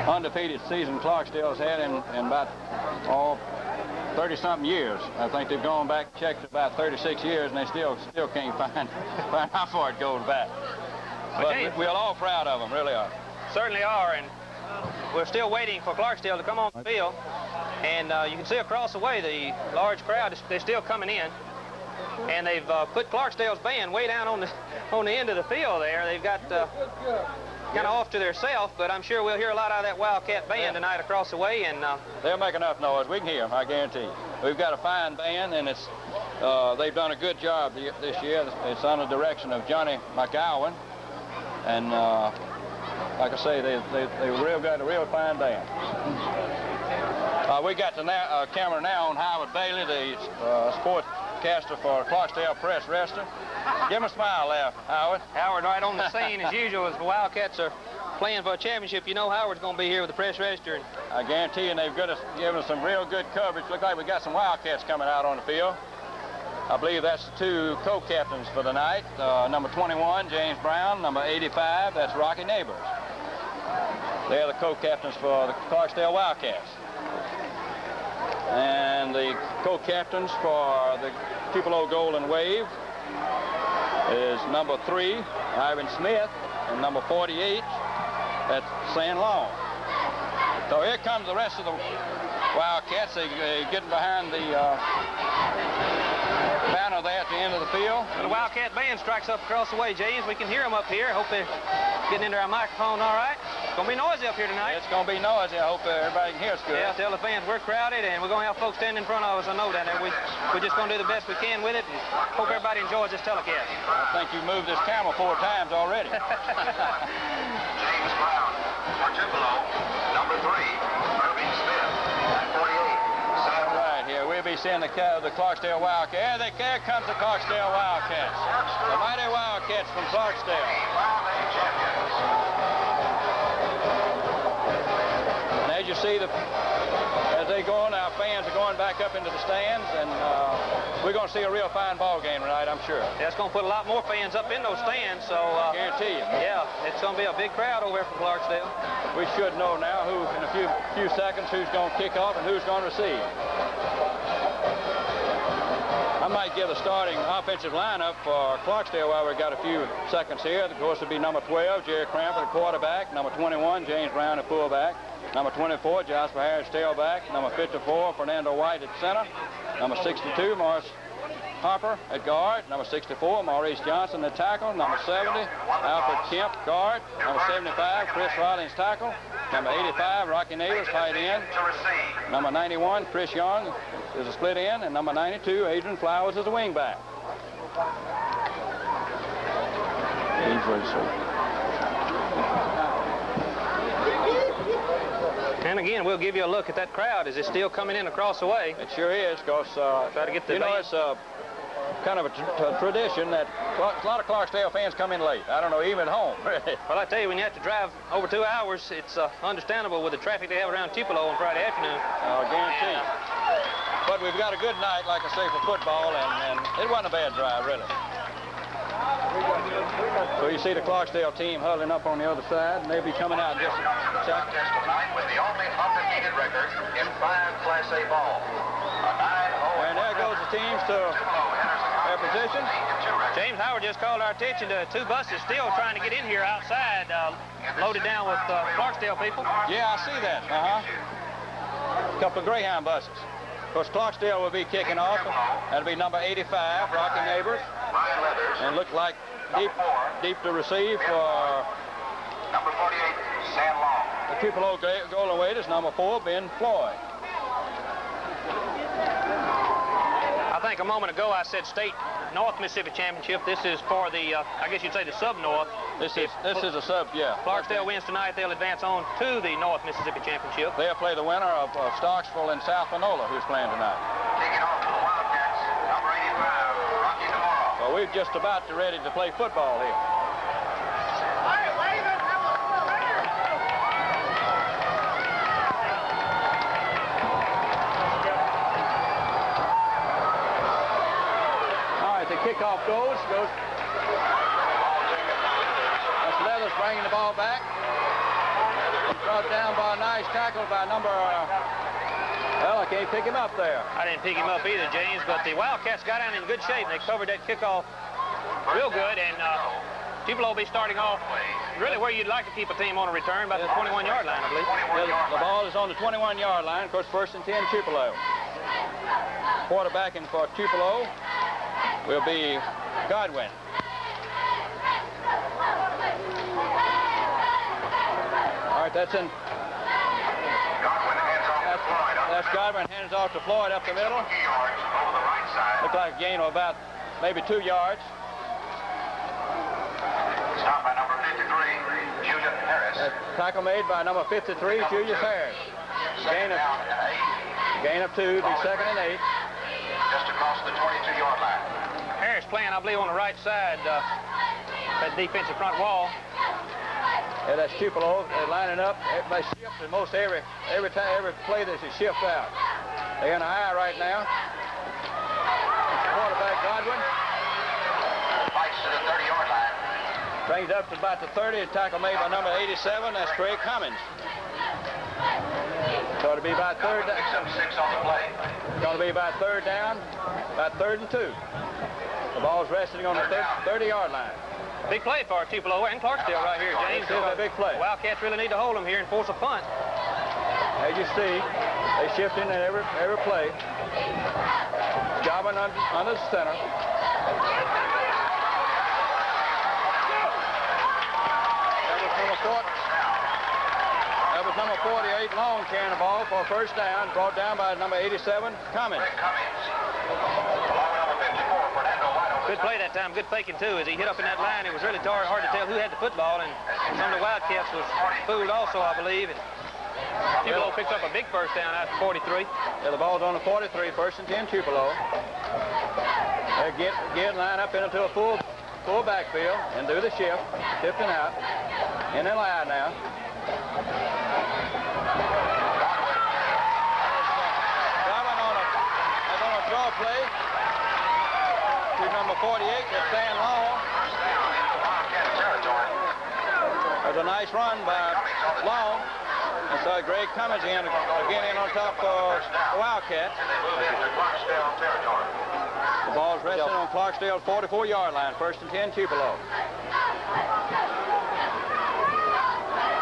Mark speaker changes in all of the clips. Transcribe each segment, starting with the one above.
Speaker 1: Undefeated season Clarksdale's had in about 30-something years. I think they've gone back, checked about 36 years, and they still can't find how far it goes back. But we're all proud of them, really are.
Speaker 2: Certainly are, and we're still waiting for Clarksdale to come on the field. And you can see across the way the large crowd, they're still coming in. And they've put Clarksdale's band way down on the end of the field there. They've got kind of off to themselves, but I'm sure we'll hear a lot out of that Wildcat band tonight across the way. And
Speaker 1: they'll make enough noise. We can hear them, I guarantee you. We've got a fine band, and they've done a good job this year. It's under the direction of Johnny McGowan. And like I say, they real got a real fine band. We got the camera now on Howard Bailey, the sportscaster for Clarksdale Press Wrestler. Give him a smile there, Howard.
Speaker 2: Howard right on the scene as usual. As the Wildcats are playing for a championship, you know Howard's going to be here with the Press Register.
Speaker 1: I guarantee you, and they've given us some real good coverage. Look like we got some Wildcats coming out on the field. I believe that's the two co-captains for the night. Number 21, James Brown. Number 85, that's Rocky Neighbors. They're the co-captains for the Clarksdale Wildcats. And the co-captains for the Tupelo Golden Wave is number 3, Ivan Smith, and number 48, that's San Long. So here comes the rest of the Wildcats. They're getting behind the banner there at the end of the field.
Speaker 2: The Wildcat band strikes up across the way, James. We can hear them up here. Hope they're getting into our microphone all right. It's going to be noisy up here tonight.
Speaker 1: It's going to be noisy. I hope everybody can hear us good.
Speaker 2: Yeah, tell the fans we're crowded, and we're going to have folks standing in front of us. I know down there. We're just going to do the best we can with it, and hope everybody enjoys this telecast.
Speaker 1: I think you moved this camera 4 times already.
Speaker 3: James Brown for Tupelo, number 3, Irving Smith, and 48, Sam.
Speaker 1: Right here, we'll be seeing the Clarksdale Wildcats. There comes the Clarksdale Wildcats. The mighty Wildcats from Clarksdale. And as you see, as they go on, our fans are going back up into the stands, and we're going to see a real fine ball game tonight, I'm sure.
Speaker 2: Yeah, it's going to put a lot more fans up in those stands, so...
Speaker 1: I guarantee you.
Speaker 2: Yeah, it's going to be a big crowd over here from Clarksdale.
Speaker 1: We should know now who, in a few seconds, who's going to kick off and who's going to receive. I might give the starting offensive lineup for Clarksdale while we've got a few seconds here. Of course, it'll be number 12, Jerry Cramper, the quarterback. Number 21, James Brown, the fullback. Number 24, Jasper Harris, tailback. Number 54, Fernando White at center. Number 62, Morris Harper at guard. Number 64, Maurice Johnson at tackle. Number 70, Alfred Kemp, guard. Number 75, Chris Rollins, tackle. Number 85, Rocky Neighbors, tight end. Number 91, Chris Young is a split end. And number 92, Adrian Flowers is a wingback.
Speaker 2: And again, we'll give you a look at that crowd as it's still coming in across the way.
Speaker 1: It sure is, because
Speaker 2: try to get the
Speaker 1: it's kind of a tradition that a lot of Clarksdale fans come in late. I don't know, even at home, really.
Speaker 2: Well, I tell you, when you have to drive over 2 hours, it's understandable with the traffic they have around Tupelo on Friday afternoon.
Speaker 1: I'll guarantee you. But we've got a good night, like I say, for football, and it wasn't a bad drive, really. So you see the Clarksdale team huddling up on the other side, and they'll be coming out in just a second.
Speaker 3: Tonight with the only undefeated record in 5 Class A ball.
Speaker 1: And there goes the teams to their position.
Speaker 2: James Howard just called our attention to 2 buses still trying to get in here outside, loaded down with Clarksdale people.
Speaker 1: Yeah, I see that. A couple of Greyhound buses. Of course, Clarksdale will be kicking off. That'll be number 85, Rocky Neighbors. And look like deep to receive for
Speaker 3: number 48, San Long.
Speaker 1: The Tupelo Golden Wave is number 4, Ben Floyd.
Speaker 2: I think a moment ago I said state North Mississippi Championship. This is for the, I guess you'd say the sub-north.
Speaker 1: This is a sub, yeah.
Speaker 2: Clarksdale wins tonight, they'll advance on to the North Mississippi Championship.
Speaker 1: They'll play the winner of Starksville and South Panola, who's playing tonight.
Speaker 3: Taking off for the Wildcats, number 85, Rocky Tomorrow.
Speaker 1: Well, we're just about ready to play football here. Kickoff goes That's Leathers bringing the ball back. Brought down by a nice tackle by number... well, I can't pick him up there.
Speaker 2: I didn't pick him up either, James, but the Wildcats got down in good shape. They covered that kickoff real good, and Tupelo will be starting off really where you'd like to keep a team on a return, about the 21-yard line, I believe.
Speaker 1: The ball is on the 21-yard line. Of course, 1st and 10, Tupelo. Quarterbacking for Tupelo will be Godwin. All right, that's in. That's Godwin hands off to Floyd up the middle. Looks like a gain of about maybe 2 yards.
Speaker 3: Stop by number 53, Julius Harris.
Speaker 1: Tackle made by number 53, Julius Harris. Gain of 2, be 2nd and 8.
Speaker 3: Just across the 22-yard line.
Speaker 2: Harris playing, I believe, on the right side, that defensive front wall.
Speaker 1: Yeah, that's Tupelo. They're lining up. They shift almost every play they shift out. They're in a high right now. Quarterback Godwin.
Speaker 3: Fights to the 30-yard line.
Speaker 1: Brings up to about the 30. A tackle made by number 87. That's Craig Cummins. So it'll be about third down.
Speaker 3: Picks up 6 on the play.
Speaker 1: Going to be about third down, about 3rd and 2. The ball's resting on the 30-yard line.
Speaker 2: Big play for Tupelo and Clarksdale right here, James.
Speaker 1: This is a big play.
Speaker 2: Wildcats really need to hold them here and force a punt.
Speaker 1: As you see, they shift in every play. Godwin under the center. That was number 48, Long, carrying the ball for a 1st down, brought down by number 87, Cummins.
Speaker 2: Good play that time, good faking too. As he hit up in that line, it was really hard to tell who had the football, and some of the Wildcats was fooled also, I believe. And Tupelo picks up a big 1st down after 43.
Speaker 1: Yeah, the ball's on the 43, 1st and 10, Tupelo. They get line up into a full backfield and do the shift, shifting out. In the line now. Godwin on a draw play to number 48, that's Dan Long. There's a nice run by Long. And so Greg Cummins again in on top for the Wildcats. The ball's resting on Clarksdale's 44-yard line, 1st and 10, Tupelo.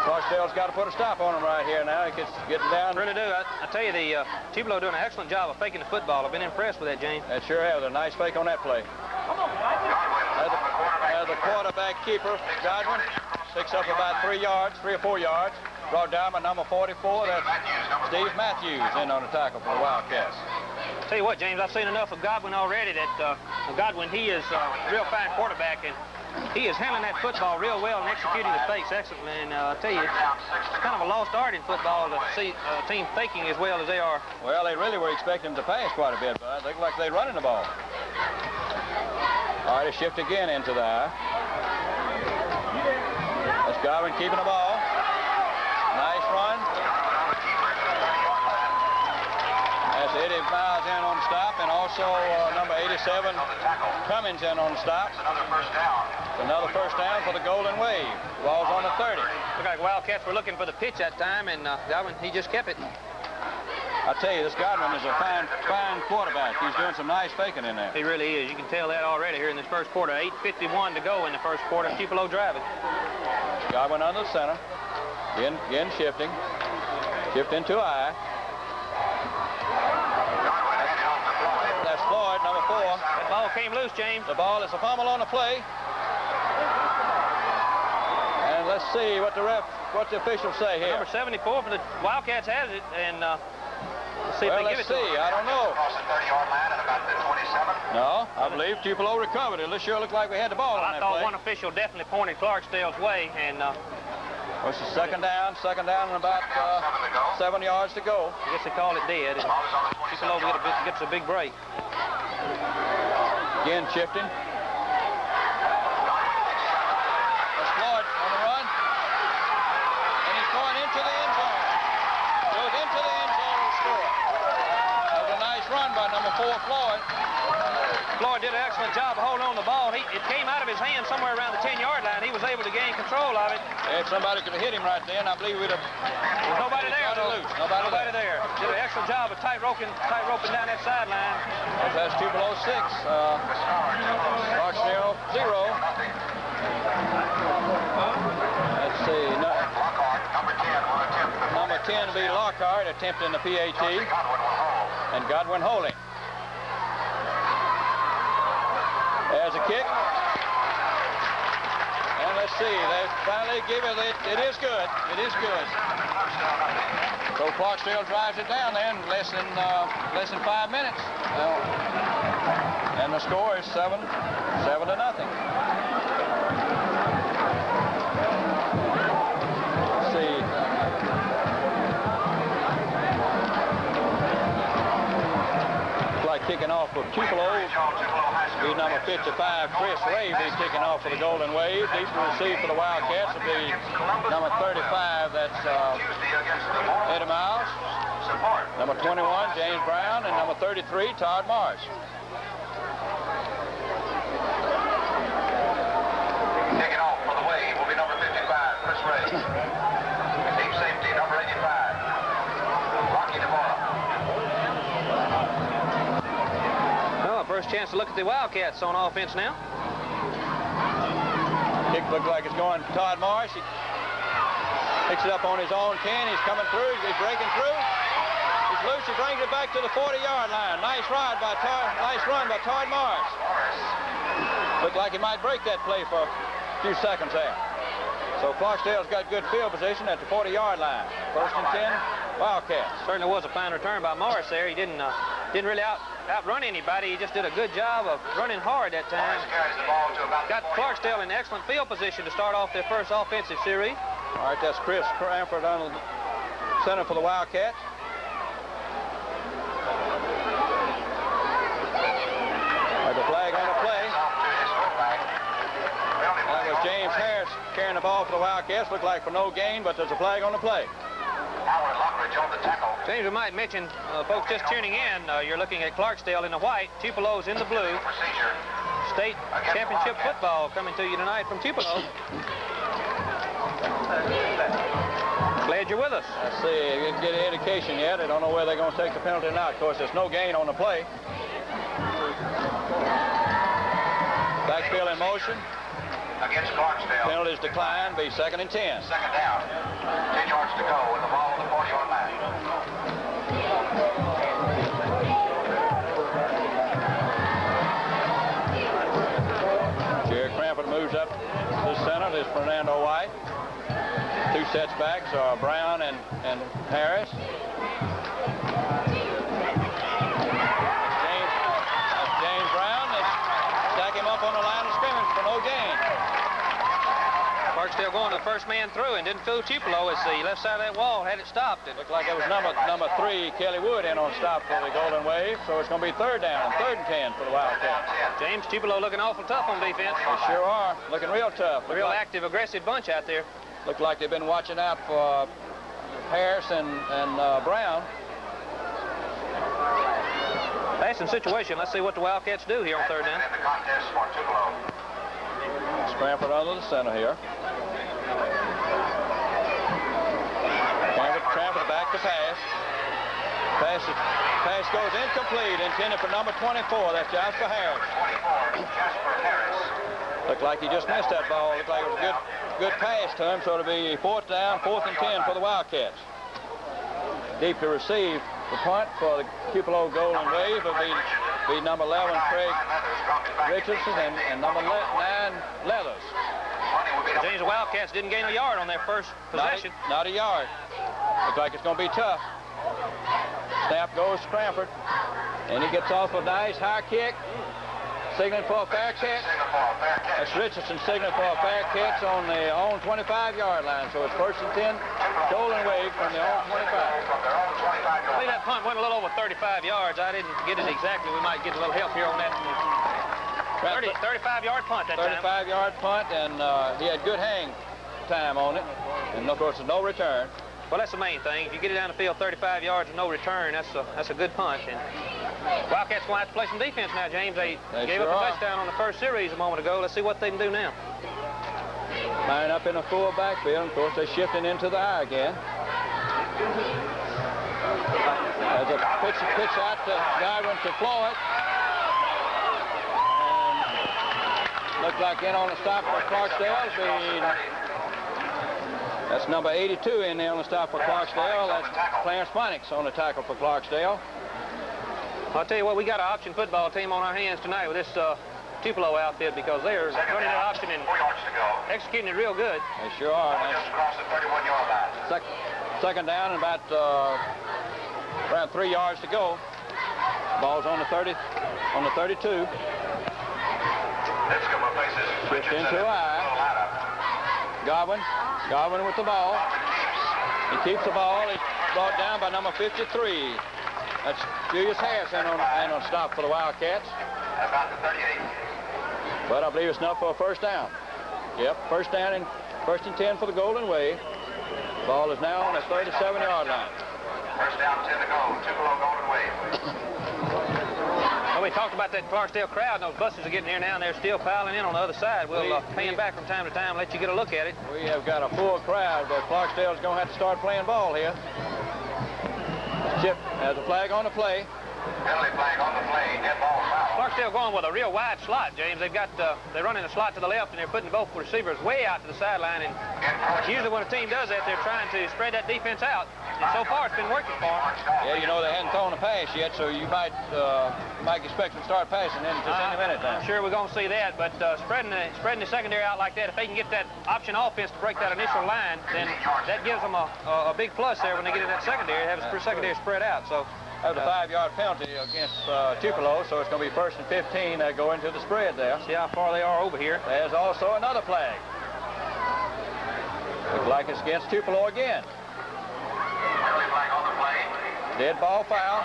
Speaker 1: Clarksdale's got to put a stop on him right here now. He gets getting down.
Speaker 2: Really do. I tell you, the Tupelo doing an excellent job of faking the football. I've been impressed with that, James.
Speaker 1: That sure has. A nice fake on that play. As the quarterback keeper, Godwin, picks up about 3 or 4 yards. Brought down by number 44. That's Steve Matthews in on the tackle for the Wildcats.
Speaker 2: Tell you what, James, I've seen enough of Godwin already that Godwin, he is a real fine quarterback, and he is handling that football real well and executing the fakes excellently. And I tell you, it's kind of a lost art in football to see a team faking as well as they are.
Speaker 1: Well, they really were expecting them to pass quite a bit, but they look like they're running the ball. All right, a shift again into the eye. That's Godwin keeping the ball. Nice run. That's Eddie Miles in on the stop, and also number 87, Cummins in on the stop. Another first down for the Golden Wave. Ball's on the 30.
Speaker 2: Looked like Wildcats were looking for the pitch that time, and Godwin, he just kept it.
Speaker 1: I tell you, this Godwin is a fine quarterback. He's doing some nice faking in there.
Speaker 2: He really is. You can tell that already here in this first quarter. 8:51 to go in the first quarter. Tupelo driving.
Speaker 1: Godwin under the center. Again shifting. Shift into I. That's Floyd, number 4.
Speaker 2: That ball came loose, James.
Speaker 1: The ball is a fumble on the play. And let's see what the officials say here.
Speaker 2: Number 74 for the Wildcats has it, and let's see if they give it to him.
Speaker 1: I don't know.
Speaker 3: Across the 30-yard line at about the 27.
Speaker 1: No, I believe Tupelo recovered it. It sure looked like we had the ball on that
Speaker 2: I thought
Speaker 1: play.
Speaker 2: one official definitely pointed Clarksdale's way, and
Speaker 1: What's the second down and about 7 yards to go.
Speaker 2: I guess they call it dead. Tupelo gets a big break.
Speaker 1: Again shifting. That's Floyd on the run. And he's going into the end zone. Goes into the end zone and score. That was a nice run by number 4, Floyd.
Speaker 2: Floyd did an excellent job of holding on the ball. It came out of his his hand somewhere around the 10-yard line, he was able to gain control of it.
Speaker 1: If somebody could have hit him right then, I believe we'd have...
Speaker 2: There's nobody there, though. Nobody there. Did an excellent job of tight roping down that sideline.
Speaker 1: That's Tupelo 6. Clarksdale 0. Let's see. Number 10 will be Lockhart attempting the PAT. And Godwin holding. There's a kick. And let's see. They finally give it. It is good. It is good. So Clarksdale drives it down there in less than 5 minutes. And the score is 7-0. Let's see. Like kicking off for Tupelo. Be number 55, Chris Ray, be kicking off for the Golden Wave. Deep to receive for the Wildcats will be number 35, that's Eddie Miles. Number 21, James Brown, and number 33, Todd Morris.
Speaker 3: Taking off for the Wave will be number 55, Chris Ray. Deep safety, number 85, Rocky DeMora.
Speaker 2: First chance to look at the Wildcats on offense now.
Speaker 1: Kick looks like it's going to Todd Morris. He picks it up on his own 10. He's coming through. He's breaking through. He's loose. He brings it back to the 40-yard line. Nice run by Todd Morris. Looked like he might break that play for a few seconds there. So Clarksdale's got good field position at the 40-yard line. First and 10, Wildcats.
Speaker 2: Certainly was a fine return by Morris there. He didn't really outrun anybody. He just did a good job of running hard that time. Got Clarksdale in excellent field position to start off their first offensive series.
Speaker 1: All right, that's Chris Cranford on the center for the Wildcats. The flag on the play. That was James Harris carrying the ball for the Wildcats. Looked like for no gain, but there's a flag on the play.
Speaker 2: James, we might mention, folks just tuning in, you're looking at Clarksdale in the white, Tupelo's in the blue. State championship football coming to you tonight from Tupelo. Glad you're with us.
Speaker 1: Let's see, you didn't get an indication yet. I don't know whether they're going to take the penalty or not. Of course, there's no gain on the play. Backfield in motion.
Speaker 3: Against Clarksdale.
Speaker 1: Penalties decline, be 2nd and 10.
Speaker 3: Second down. 10 yards to go with the ball on the 40-yard line.
Speaker 1: Jerry Cranford moves up to the center. There's Fernando White. Two sets backs are Brown and Harris. That's James Brown. They stack him up on the line of scrimmage for no gain.
Speaker 2: Clarksdale going the first man through and didn't fool Tupelo as the left side of that wall had it stopped. It
Speaker 1: looked like it was number 3, Kelly Wood, in on stop for the Golden Wave. So it's going to be 3rd down, 3rd and 10 for the Wildcats.
Speaker 2: James, Tupelo looking awful tough on defense.
Speaker 1: They sure are. Looking real tough.
Speaker 2: Real active, aggressive bunch out there.
Speaker 1: Looked like they've been watching out for Harris and Brown.
Speaker 2: Passing situation. Let's see what the Wildcats do here on 3rd down.
Speaker 3: In the contest for Tupelo.
Speaker 1: Cranford under the center here. Cranford back to pass. Pass goes incomplete, intended for number 24. That's Jasper Harris.
Speaker 3: 24, Jasper Harris.
Speaker 1: Looked like he just missed that ball. Looked like it was a good pass to him, so it'll be 4th down, 4th and 10 for the Wildcats. Deep to receive the punt for the Tupelo Golden Wave will be number 11, Craig Richardson, and number 9, Leathers.
Speaker 2: James, the Wildcats didn't gain a yard on their first possession.
Speaker 1: Not a yard. Looks like it's going to be tough. Snap goes to Cranford, and he gets off a nice high kick. Signaling for a fair catch. That's Richardson signaling for a fair catch on the own 25-yard line. So it's 1st and 10, Golden Wave from the own 25.
Speaker 2: I think that punt went a little over 35 yards. I didn't get it exactly. We might get a little help here on that. 35-yard punt that time.
Speaker 1: 35-yard punt, and he had good hang time on it. And of course, there's no return.
Speaker 2: Well, that's the main thing. If you get it down the field 35 yards with no return, that's a good punt. And Wildcats going to have to play some defense now, James. They gave
Speaker 1: sure
Speaker 2: up a
Speaker 1: are.
Speaker 2: touchdown on the first series a moment ago. Let's see what they can do now.
Speaker 1: Line up in a full backfield. Of course, they're shifting into the eye again. There's a pitch out to Godwin to Floyd. And looks like in on the stop for Clarksdale. That's number 82 in there on the stop for Clarksdale. That's Clarence Monix on the tackle for Clarksdale.
Speaker 2: I'll tell you what, we got an option football team on our hands tonight with this Tupelo outfit because they are running that option and executing it real good.
Speaker 1: They sure are.
Speaker 3: Just across the 31-yard line.
Speaker 1: Second down and about around 3 yards to go. Ball's on the 32. Shift into eye. Godwin with the ball. He keeps the ball. He's brought down by number 53. That's Julius Harris and on stop for the Wildcats.
Speaker 3: About the 38.
Speaker 1: But I believe it's enough for a first down. Yep, first down and first and 10 for the Golden Wave. Ball is now on the 37-yard line.
Speaker 3: First down, 10 to go. Tupelo Golden Wave.
Speaker 2: Well, we talked about that Clarksdale crowd, and those buses are getting here now, and they're still piling in on the other side. We'll pan back from time to time and let you get a look at it.
Speaker 1: We have got a full crowd, but Clarksdale's going to have to start playing ball here. Chip has a flag on the play.
Speaker 3: Penalty flag on the play. Dead ball foul.
Speaker 2: Clarksdale going with a real wide slot, James. They've got they're running a slot to the left, and they're putting both receivers way out to the sideline. And usually when a team does that, they're trying to spread that defense out. And so far, it's been working for them.
Speaker 1: Yeah, you know they hadn't thrown a pass yet, so you might expect them to start passing in just any minute now.
Speaker 2: I'm sure we're going to see that, but spreading the secondary out like that, if they can get that option offense to break that initial line, then that gives them a big plus there when they get in that secondary. Have the secondary spread out. So.
Speaker 1: Have the 5-yard penalty against Tupelo, so it's going to be first and 15 that go into the spread there.
Speaker 2: See how far they are over here.
Speaker 1: There's also another flag. Looks like it's against Tupelo again.
Speaker 3: Penalty flag on the play.
Speaker 1: Dead ball foul.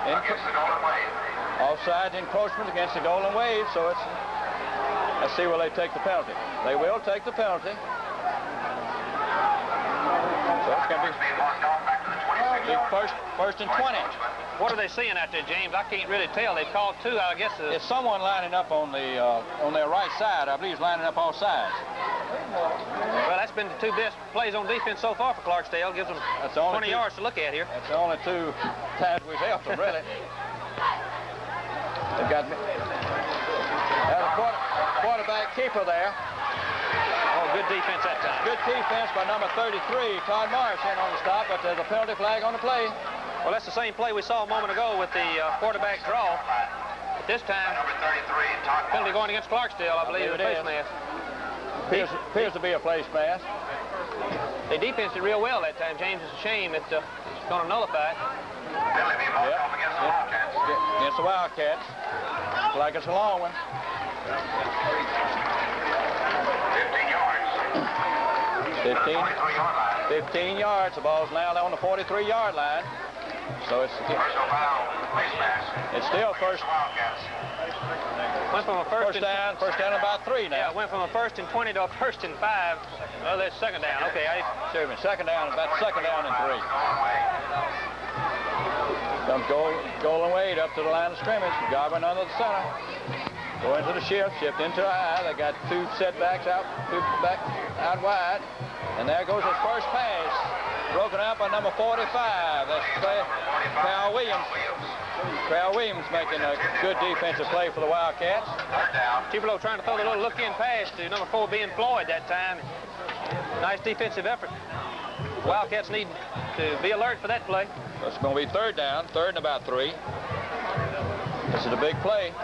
Speaker 3: Against the Golden Wave.
Speaker 1: Offside encroachment against the Golden Wave, so it's... Let's see where they take the penalty. They will take the penalty. So it's going to be... First and 20.
Speaker 2: What are they seeing out there, James? I can't really tell. They've called two, I guess.
Speaker 1: It's someone lining up on their right side. I believe he's lining up all sides.
Speaker 2: Well, that's been the two best plays on defense so far for Clarksdale. Gives them 20 yards to look at here.
Speaker 1: That's the only two times we've helped them, really. They've got a quarterback keeper there.
Speaker 2: Oh, good defense that time.
Speaker 1: Good defense by number 33, Todd Morrison on the stop, but there's a penalty flag on the play.
Speaker 2: Well, that's the same play we saw a moment ago with the quarterback draw. But this time,
Speaker 3: Number 33, Todd
Speaker 2: penalty going against Clarksdale, I believe,
Speaker 1: it
Speaker 2: face
Speaker 1: is.
Speaker 2: mask.
Speaker 1: Appears to be a place pass.
Speaker 2: They defensed it real well that time, James. It's a shame that it's going to nullify it.
Speaker 3: Penalty being marked off against the Wildcats.
Speaker 1: Against the Wildcats. Looks like it's a long one.
Speaker 3: 15 yards.
Speaker 1: 15 yards. The ball's now on the 43-yard line. So it's
Speaker 3: Personal foul, face mask.
Speaker 1: It's still first.
Speaker 3: Wildcats.
Speaker 2: Went from a first
Speaker 1: down about 3 now.
Speaker 2: Yeah, it went from a first and 20 to a first and 5. Oh, that's second down. Okay,
Speaker 1: Excuse me, second down and 3. Comes Golden Wade up to the line of scrimmage. Godwin under the center. Go into the shift into eye. They got two setbacks out wide. And there goes his first pass. Broken out by number 45. That's Cal Williams. Cal Williams making a good defensive play for the Wildcats.
Speaker 3: Third down.
Speaker 2: Tupelo trying to throw the little look-in pass to number 4 being Floyd that time. Nice defensive effort. Wildcats need to be alert for that play.
Speaker 1: It's going to be third down, third and about 3. This is a big play.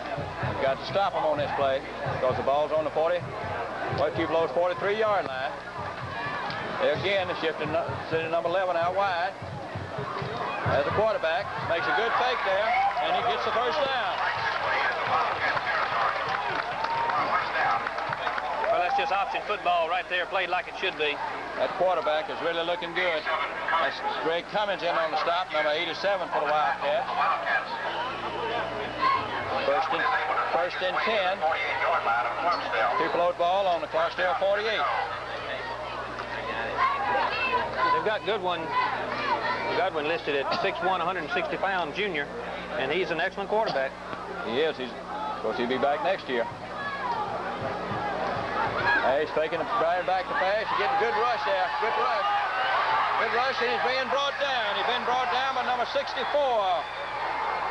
Speaker 1: You've got to stop them on this play because the ball's on the Tupelo's 43-yard line. There again, they're shifting number 11 out wide. As the quarterback makes a good fake there, and he gets the first down.
Speaker 2: Well, that's just option football right there, played like it should be.
Speaker 1: That quarterback is really looking good. That's Greg Cummins in on the stop, number 87 for the Wildcats. First and 10. Tupelo's ball on the Clarksdale 48.
Speaker 2: They've got good one Godwin listed at 6'1", 160-pound junior, and he's an excellent quarterback.
Speaker 1: He is. Of course, he'll be back next year. He's faking, driving back to pass. He's getting good rush there. Good rush. Good rush, and he's being brought down. He's been brought down by number 64.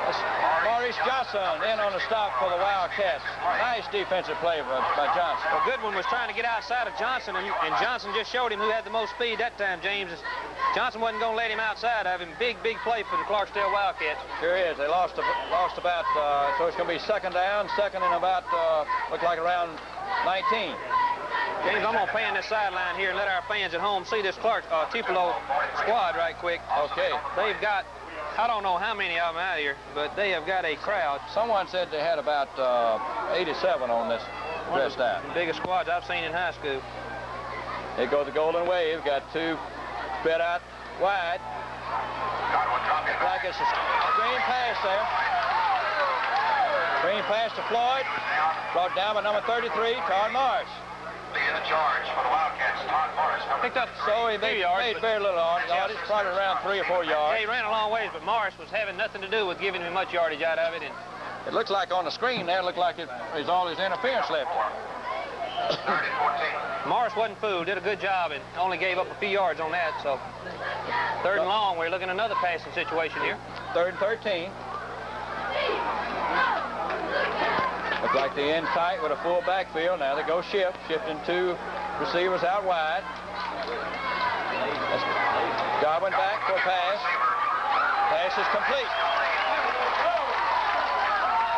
Speaker 1: That's Maurice Johnson in on the stop for the Wildcats. Nice defensive play by Johnson.
Speaker 2: Well, Goodwin was trying to get outside of Johnson, and Johnson just showed him who had the most speed that time, James. Johnson wasn't going to let him outside of him. Big play for the Clarksdale Wildcats.
Speaker 1: Sure is. They lost about, so it's going to be second down, second and about, look like around 19.
Speaker 2: James, I'm going to pan this sideline here and let our fans at home see this Tupelo squad right quick.
Speaker 1: Okay.
Speaker 2: They've got, I don't know how many of them out here, but they have got a crowd.
Speaker 1: Someone said they had about 87 on this dressed out.
Speaker 2: The biggest squads I've seen in high school.
Speaker 1: Here goes the Golden Wave. Got two spread out wide. Looks like it's a screen pass there. Screen pass to Floyd. Brought down by number 33, Todd Morris.
Speaker 3: Leading the charge for the Wildcats, Todd Morris.
Speaker 2: Picked up
Speaker 1: So he made very little yardage, probably around 3 or 4 yards.
Speaker 2: Yeah, he ran a long ways, but Morris was having nothing to do with giving him much yardage out of it. And
Speaker 1: it looks like on the screen there, it looked like it was all his interference left.
Speaker 3: 30-14.
Speaker 2: Morris wasn't fooled, did a good job, and only gave up a few yards on that. So third and long, we're looking at another passing situation here.
Speaker 1: 3rd and 13. Looks like they in tight with a full backfield. Now they go shifting two receivers out wide. That's Godwin back for a pass. Pass is complete.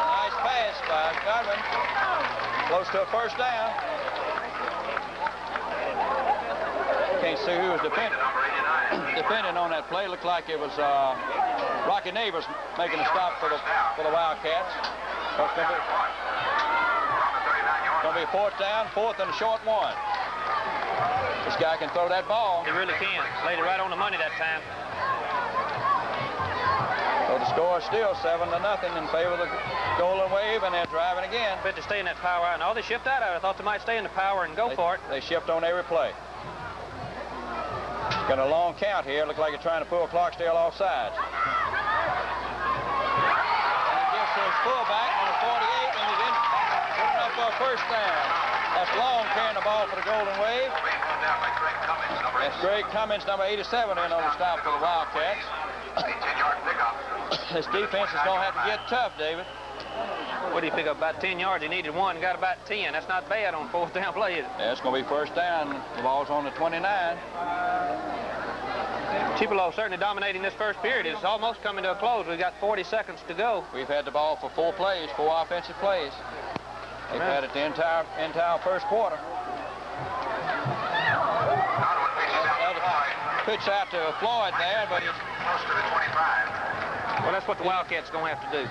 Speaker 1: Nice pass by Godwin. Close to a first down. Can't see who was depending on that play. Looked like it was Rocky Neighbors making a stop for the Wildcats. It's going to be 4th down, 4th and a short 1. This guy can throw that ball.
Speaker 2: He really can. Laid it right on the money that time.
Speaker 1: So the score is still 7-0 in favor of the Golden Wave, and they're driving again.
Speaker 2: Fit to stay in that power out. No, they shipped out of it. I thought they might stay in the power and go for it.
Speaker 1: They shift on every play. Got a long count here. Look like you're trying to pull Clarksdale off sides. And he gives to his fullback on the 48, and he's in good enough for a first down. That's Long carrying the ball for the Golden Wave. That's Greg Cummins, number 87, in on the stop for the Wildcats. This defense is going to have to get tough, David.
Speaker 2: What did he pick up? About 10 yards. He needed 1, got about 10. That's not bad on 4th down play, is it?
Speaker 1: Yeah, it's going to be first down. The ball's on the 29.
Speaker 2: Tupelo certainly dominating this first period. It's almost coming to a close. We've got 40 seconds to go.
Speaker 1: We've had the ball for 4 plays, 4 offensive plays. They've had it the entire first quarter. Pitch out to Floyd there, but it's
Speaker 3: Close to the 25.
Speaker 2: Well, that's what the Wildcats are going to have to do.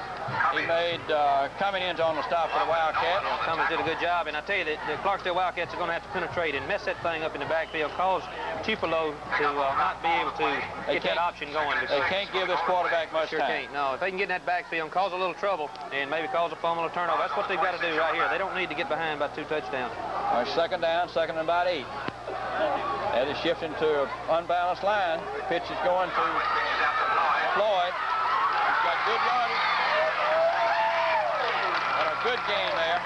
Speaker 1: he made Cummins on the stop for the Wildcat.
Speaker 2: Cummins did a good job, and I tell you that the Clarksdale Wildcats are going to have to penetrate and mess that thing up in the backfield, cause Tupelo to not be able to get that option going.
Speaker 1: They can't give this quarterback much
Speaker 2: Sure
Speaker 1: time.
Speaker 2: can't. No, if they can get in that backfield and cause a little trouble and maybe cause a fumble or turnover, that's what they've got to do right here. They don't need to get behind by 2 touchdowns.
Speaker 1: All right, second down, second and about 8. That is shifting to an unbalanced line. Pitch is going to Floyd. He's got good yardage. And a good game there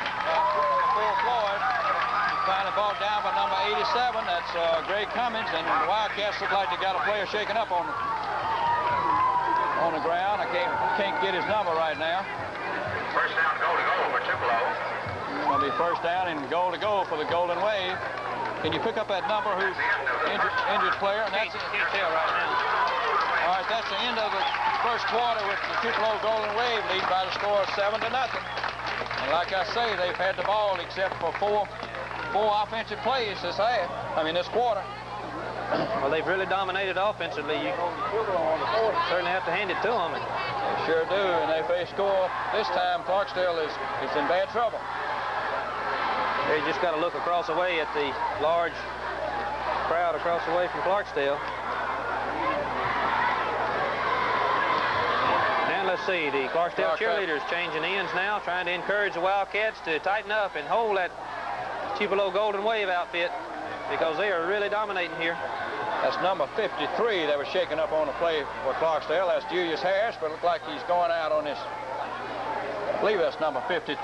Speaker 1: for Floyd. He's finally ball down by number 87. That's Greg Cummins. And the Wildcats look like they got a player shaken up on the ground. I can't get his number right now.
Speaker 3: First down, goal to go for Tupelo.
Speaker 1: It's going to be first down and goal to go for the Golden Wave. Can you pick up that number who's injured player? And that's
Speaker 2: Can't tell right now.
Speaker 1: all right, that's the end of the first quarter with the Tupelo Golden Wave lead by the score of 7-0. And like I say, they've had the ball except for four offensive plays this quarter.
Speaker 2: Well, they've really dominated offensively. You certainly have to hand it to them.
Speaker 1: They sure do, and if they score this time, Clarksdale is in bad trouble.
Speaker 2: You just got to look across the way at the large crowd across the way from Clarksdale. And let's see, the Clarksdale cheerleaders changing ends now, trying to encourage the Wildcats to tighten up and hold that Tupelo Golden Wave outfit because they are really dominating here.
Speaker 1: That's number 53 that was shaking up on the play for Clarksdale. That's Julius Harris, but it looks like he's going out on this. I believe that's number 53.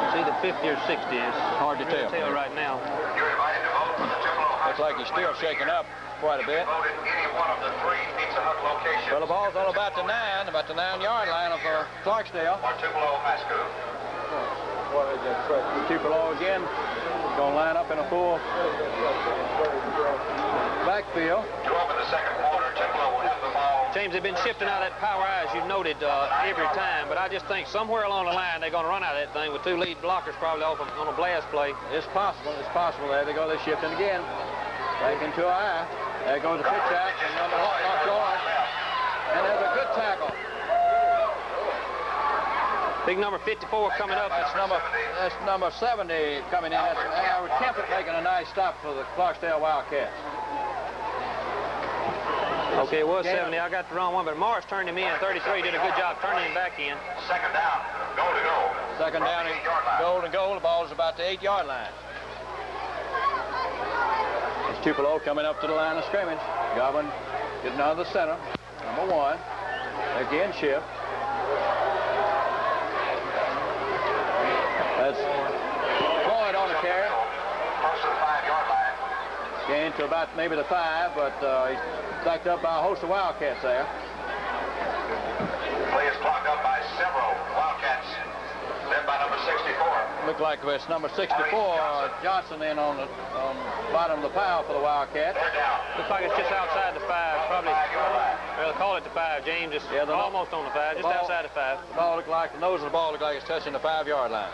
Speaker 2: It's either 50 or 60. It's
Speaker 1: hard to tell
Speaker 2: right now.
Speaker 3: You're invited to vote for the Tupelo High
Speaker 1: Looks like he's still shaking up quite a bit.
Speaker 3: voted any one of the 3 Pizza Hut locations.
Speaker 1: Well, the ball's on about the 9-yard line of Clarksdale.
Speaker 3: Or Tupelo High School.
Speaker 1: Tupelo again. Going to line up in a full backfield.
Speaker 3: To open the second quarter, Tupelo will have the ball.
Speaker 2: James, they've been shifting out of that power eye, as you've noted, every time, but I just think somewhere along the line they're going to run out of that thing with 2 lead blockers probably off on a blast play.
Speaker 1: It's possible. It's possible. There they go. They're shifting again. Back into our eye. There goes the pitch out. And number locked on. And there's a good tackle.
Speaker 2: Big number 54 coming up.
Speaker 1: That's number 70 coming in. That's our attempt at making a nice stop for the Clarksdale Wildcats.
Speaker 2: Okay, it was 70. I got the wrong one, but Morris turned him in. 33 did a good job turning him back in.
Speaker 3: Second down, goal to goal.
Speaker 1: Second down, goal and goal. The ball is about the 8-yard line. It's Tupelo coming up to the line of scrimmage. Goblin getting out of the center. Number 1. Again, shift. That's Floyd on the carry.
Speaker 3: Close to the 5-yard line.
Speaker 1: Gained to about maybe the 5, but he's backed up by a host of Wildcats there.
Speaker 3: Play is clogged up by several Wildcats, led by number 64.
Speaker 1: Look like it's number 64, Johnson, in on the bottom of the pile for the Wildcats.
Speaker 3: They're down.
Speaker 2: Looks like it's just outside the 5, probably. Well, call it the 5, James. Just almost on the 5, just outside the 5.
Speaker 1: The ball looked like, the nose of the ball looked like it's touching the 5-yard line.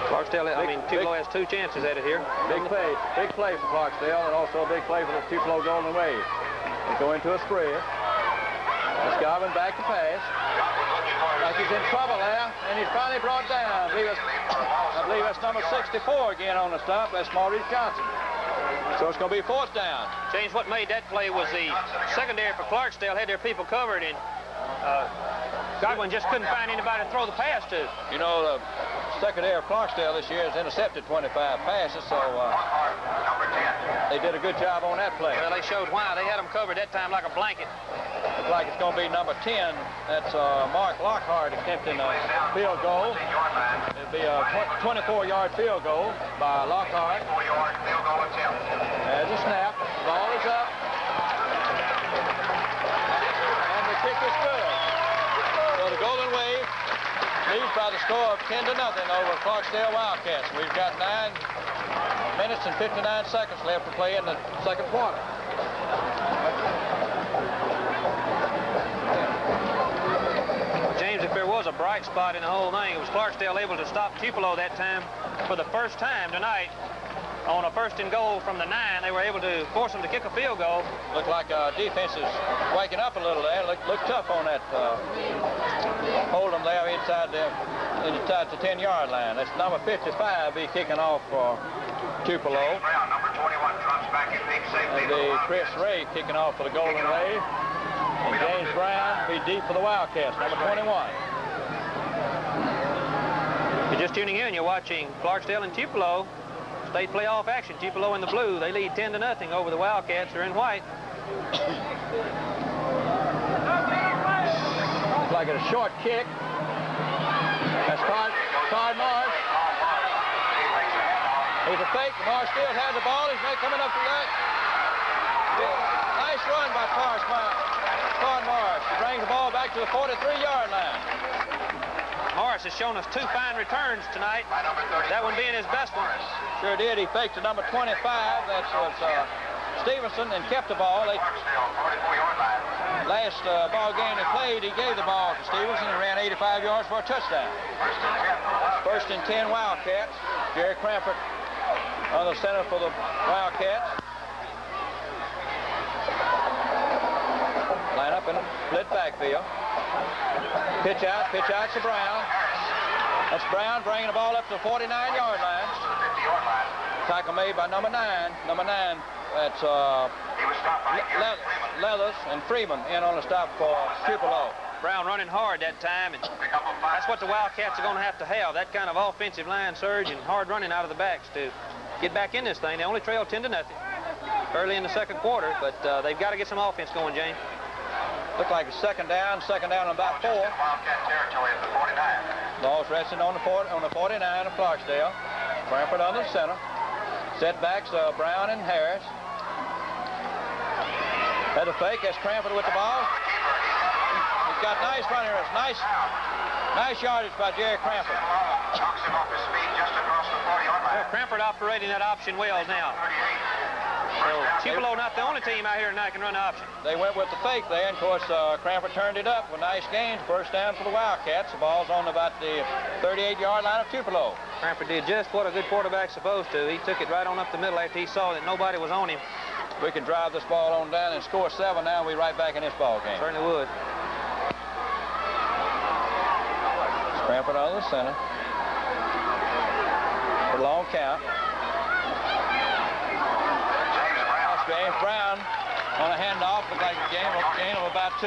Speaker 2: Clarksdale, Tupelo has 2 chances at it here.
Speaker 1: Big play for Clarksdale, and also a big play for the Tupelo Golden Wave. They go into a spread. It's Garvin back to pass. Like he's in trouble there, and he's finally brought down. I believe that's number 64 again on the stop. That's Maurice Johnson. So it's going to be 4th down.
Speaker 2: James, what made that play was the secondary for Clarksdale had their people covered, and Godwin just couldn't find anybody to throw the pass to.
Speaker 1: You know, the secondary of Clarksdale this year has intercepted 25 passes, so they did a good job on that play.
Speaker 2: Well, they showed why. They had them covered that time like a blanket.
Speaker 1: Looks like it's going to be number 10. That's Mark Lockhart attempting a field goal. It'll be a 24-yard field goal by Lockhart.
Speaker 3: 4-yard field goal attempt.
Speaker 1: There's a snap. Ball is up. And the kick is good. So the Golden Wave leads by the score of 10-0 over Clarksdale Wildcats. We've got 9 minutes and 59 seconds left to play in the second quarter.
Speaker 2: James, if there was a bright spot in the whole thing, it was Clarksdale able to stop Tupelo that time for the first time tonight. On a 1st and goal from the 9, they were able to force them to kick a field goal.
Speaker 1: Looked like defense is waking up a little there. Looked tough on that. Hold them there inside the 10-yard line. That's number 55 be kicking off for Tupelo.
Speaker 3: Brown, number 21, drops back in deep safety.
Speaker 1: And the Chris Ray kicking off for the Golden Wave. And James Brown be deep for the Wildcats, number 21.
Speaker 2: You're just tuning in. You're watching Clarksdale and Tupelo. State playoff action. Tupelo in the blue. They lead 10-0 over the Wildcats. They're in white.
Speaker 1: Looks like it's a short kick. That's Todd Morris. He's a fake. Morris still has the ball. He's coming up to that. Nice run by Todd Morris. He brings the ball back to the 43-yard line.
Speaker 2: Morris has shown us 2 fine returns tonight. That one being his best one.
Speaker 1: Sure did. He faked to number 25. That was Stevenson, and kept the ball. Last ball game they played, he gave the ball to Stevenson and ran 85 yards for a touchdown. 1st and 10 Wildcats. Jerry Crampert on the center for the Wildcats. Line up in a split backfield. Pitch out to Brown. That's Brown bringing the ball up to the 49-yard line. Tackle made by number 9. Number 9, that's Leathers and Freeman in on the stop for Tupelo.
Speaker 2: Brown running hard that time, and that's what the Wildcats are going to have, that kind of offensive line surge and hard running out of the backs, too. get back in this thing. They only trailed 10-0 early in the second quarter, but they've got to get some offense going, James.
Speaker 1: Looked like a second down on about 4.
Speaker 3: Wildcat territory at the 49.
Speaker 1: Ball's resting on the 49 of Clarksdale. Cranford under the center. Setbacks Brown and Harris. Had a fake. That's Cranford with the ball. He's got nice runners. Nice yardage by Jerry Cranford.
Speaker 3: Knocks him off his feet just across the 40-yard line.
Speaker 2: Well, Cranford operating that option well now. So Tupelo not the only team out here tonight can run the option.
Speaker 1: They went with the fake there, and of course Cranford turned it up with nice gains. First down for the Wildcats. The ball's on about the 38-yard line of Tupelo.
Speaker 2: Cranford did just what a good quarterback's supposed to. He took it right on up the middle after he saw that nobody was on him.
Speaker 1: We can drive this ball on down and score 7 now, and we're right back in this ball game.
Speaker 2: Certainly would.
Speaker 1: Cranford out of the center. For a long count. James Brown on a handoff. Looks like a gain of about 2.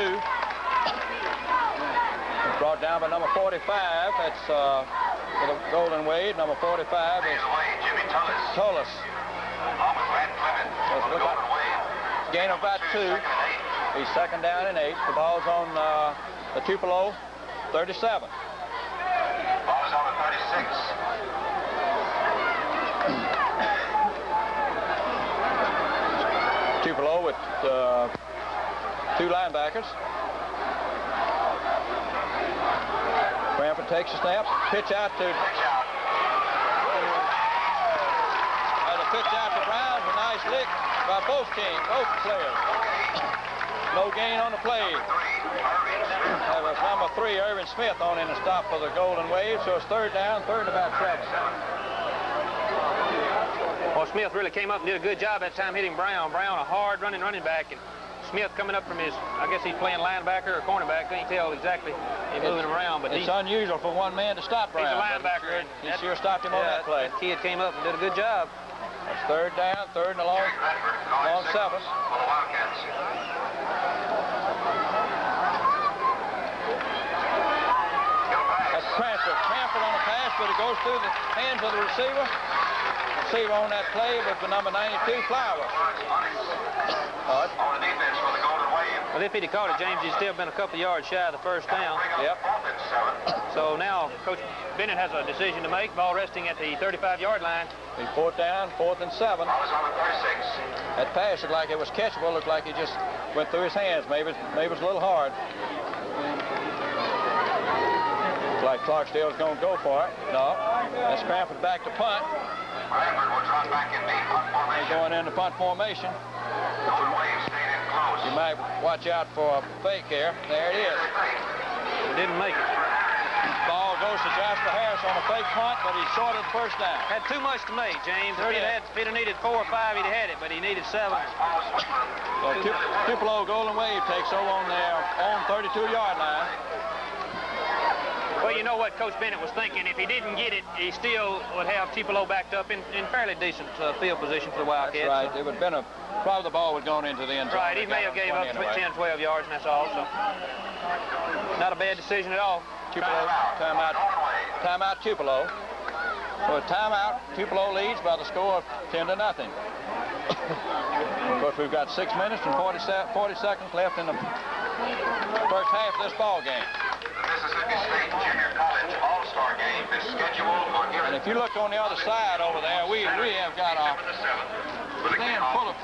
Speaker 1: Brought down by number 45. That's for the Golden Wave. Number 45 is
Speaker 3: Jimmy Tullis.
Speaker 1: Gain of about 2. He's second down and 8. The ball's on the Tupelo 37.
Speaker 3: Ball is on the 36.
Speaker 1: Tupelo with 2 linebackers. Cranford takes a snap. Pitch out to... The pitch out to Brown. A nice lick by both players. No gain on the play. That was number 3, Irvin Smith, on in the stop for the Golden Wave. So it's third down, third and about 7.
Speaker 2: Well, Smith really came up and did a good job that time hitting Brown. Brown, a hard running back, and Smith coming up from his, I guess he's playing linebacker or cornerback. Can't tell exactly. He's moving around, but
Speaker 1: it's unusual for one man to stop Brown.
Speaker 2: He's a linebacker.
Speaker 1: He sure stopped him on that play.
Speaker 2: That kid came up and did a good job.
Speaker 1: That's third down, third and a long 7. That's Cranford on the pass, but it goes through the hands of the receiver. Receiver on that play was the number 92, Flowers.
Speaker 3: On the defense for the Golden Wave.
Speaker 2: Well, if he'd have caught it, James, he'd still been a couple of yards shy of the first down.
Speaker 1: Yep.
Speaker 2: So now Coach Bennett has a decision to make. Ball resting at the 35-yard line.
Speaker 1: He's fourth down, 4th and 7.
Speaker 3: Ball is on the 36.
Speaker 1: That pass looked like it was catchable. Looked like he just went through his hands. Maybe it was a little hard. Looks like Clarksdale's going to go for it. No. That's Cranford back to punt.
Speaker 3: Cranford will run back in the punt formation.
Speaker 1: They're going into punt formation.
Speaker 3: Golden Wave staying in close.
Speaker 1: You might watch out for a fake here. There it is.
Speaker 2: Didn't make it.
Speaker 1: Ball goes to Jasper Harris on a fake punt, but he's short of the first down.
Speaker 2: Had too much to make, James. If he'd have needed 4 or 5, he'd have had it, but he needed 7.
Speaker 1: So Tupelo Golden Wave takes over on their own 32-yard line.
Speaker 2: Well, you know what Coach Bennett was thinking. If he didn't get it, he still would have Tupelo backed up in fairly decent field position for the Wildcats.
Speaker 1: That's right. It would have been probably the ball would have gone into the end zone.
Speaker 2: Right. He may have gave up 10, 12 yards, and that's all. So not a bad decision at all.
Speaker 1: Tupelo timeout Tupelo. So a timeout. Tupelo leads by the score of 10-0. Of course, we've got 6 minutes and 40 seconds left in the first half of this ball game.
Speaker 3: Mississippi State Junior College All-Star Game is scheduled for here.
Speaker 1: And if you look on the other side over there, we have got a stand full of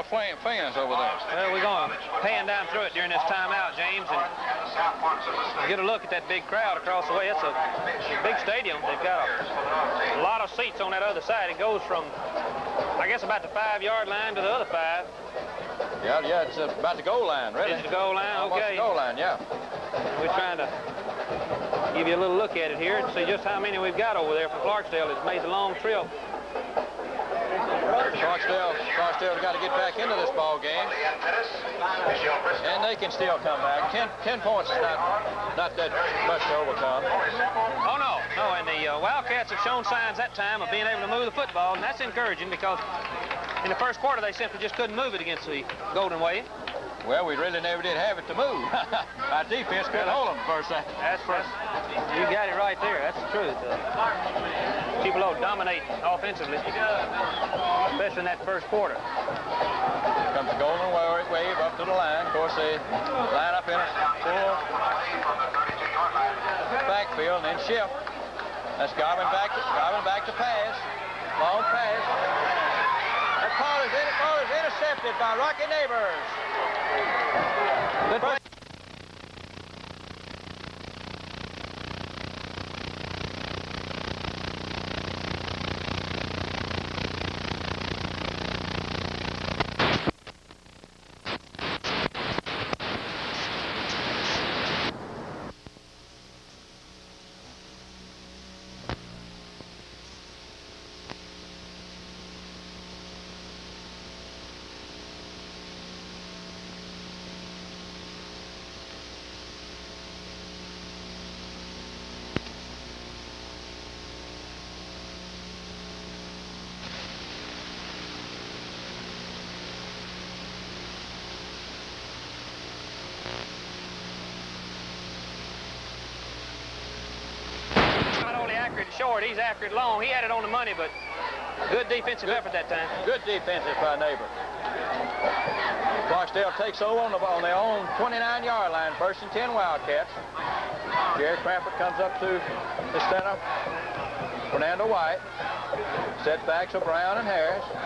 Speaker 1: fans over there.
Speaker 2: Well, we're going to pan down through it during this timeout, James, and get a look at that big crowd across the way. It's a big stadium. They've got a lot of seats on that other side. It goes from, I guess, about the 5-yard line to the other 5.
Speaker 1: Yeah, it's about the goal line, really.
Speaker 2: It's the goal line, okay.
Speaker 1: The goal line, yeah.
Speaker 2: We're trying to give you a little look at it here and see just how many we've got over there from Clarksdale. It's made a long trip.
Speaker 1: Clarksdale's got to get back into this ball game, and they can still come back. 10 points is not that much to overcome.
Speaker 2: Oh, no, and the Wildcats have shown signs that time of being able to move the football, and that's encouraging because in the first quarter they simply just couldn't move it against the Golden Wave.
Speaker 1: Well, we really never did have it to move. Our defense couldn't hold them first.
Speaker 2: You got it right there. That's the truth. Tupelo dominate offensively, especially in that first quarter.
Speaker 1: Here comes the golden wave up to the line. Of course, they line up in a full backfield and then shift. That's Garvin back to pass. Long pass. That ball is intercepted by Rocky Neighbors. Good play.
Speaker 2: Short, he's accurate long. He had it on the money, but good defensive effort that time.
Speaker 1: Good defensive by Neighbor. Clarksdale takes over on their own 29-yard line, 1st and 10 Wildcats. Jerry Crampert comes up to the center. Fernando White. Setbacks of Brown and Harris. The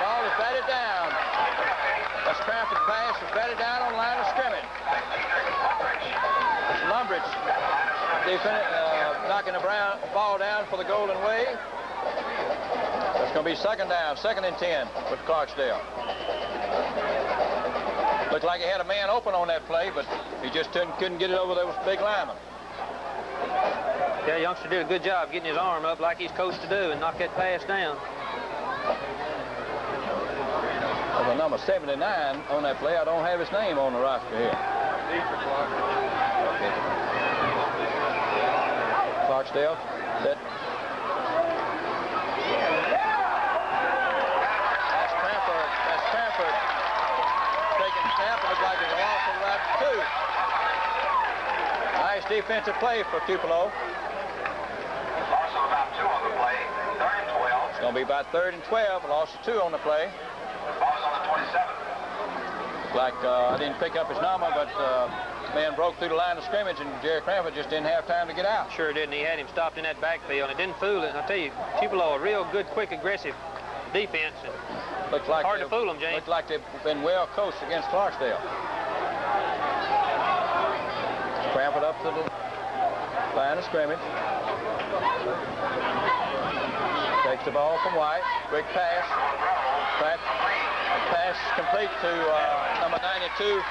Speaker 1: ball is batted down. That's Crampert's pass is batted down on the line of scrimmage. Lumbridge knocking the ball down for the Golden Wave. It's going to be second down, 2nd and 10 with Clarksdale. Looked like he had a man open on that play, but he just couldn't get it over those big linemen.
Speaker 2: Yeah, youngster did a good job getting his arm up like he's coached to do and knock that pass down.
Speaker 1: Well, the number 79 on that play, I don't have his name on the roster here. Clarksdale set. That's Crampert taking snap. It looks like it's a loss of about 2. Nice defensive play for Tupelo.
Speaker 3: Loss of about 2 on the play, 3rd and 12.
Speaker 1: It's going to be about 3rd and 12. Loss of 2 on the play.
Speaker 3: Loss on the 27.
Speaker 1: Like I didn't pick up his number, but man broke through the line of scrimmage, and Jerry Crampert just didn't have time to get out.
Speaker 2: Sure didn't. He had him stopped in that backfield, and it didn't fool it. I'll tell you, Tupelo, a real good, quick, aggressive defense. And
Speaker 1: looks like
Speaker 2: hard to fool them, James.
Speaker 1: Looks like they've been well coached against Clarksdale. Crampert up to the line of scrimmage. Takes the ball from White. Quick pass. Pass complete to number 92.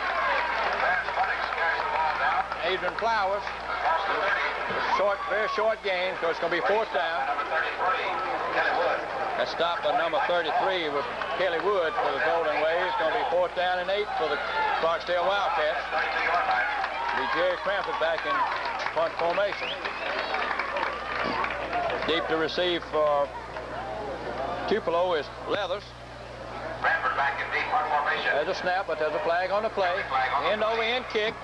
Speaker 1: Adrian Flowers. Very short gain, so it's going to be 4th down. That stopped by number 33 with Kelly Wood for the Golden Wave. It's going to be 4th down and 8 for the Clarksdale Wildcats. It'll be Jerry Crampert back in punt formation. Deep to receive for Tupelo is Leathers.
Speaker 3: Crampert back in deep punt formation.
Speaker 1: There's a snap, but there's a flag on the play. End over end kick.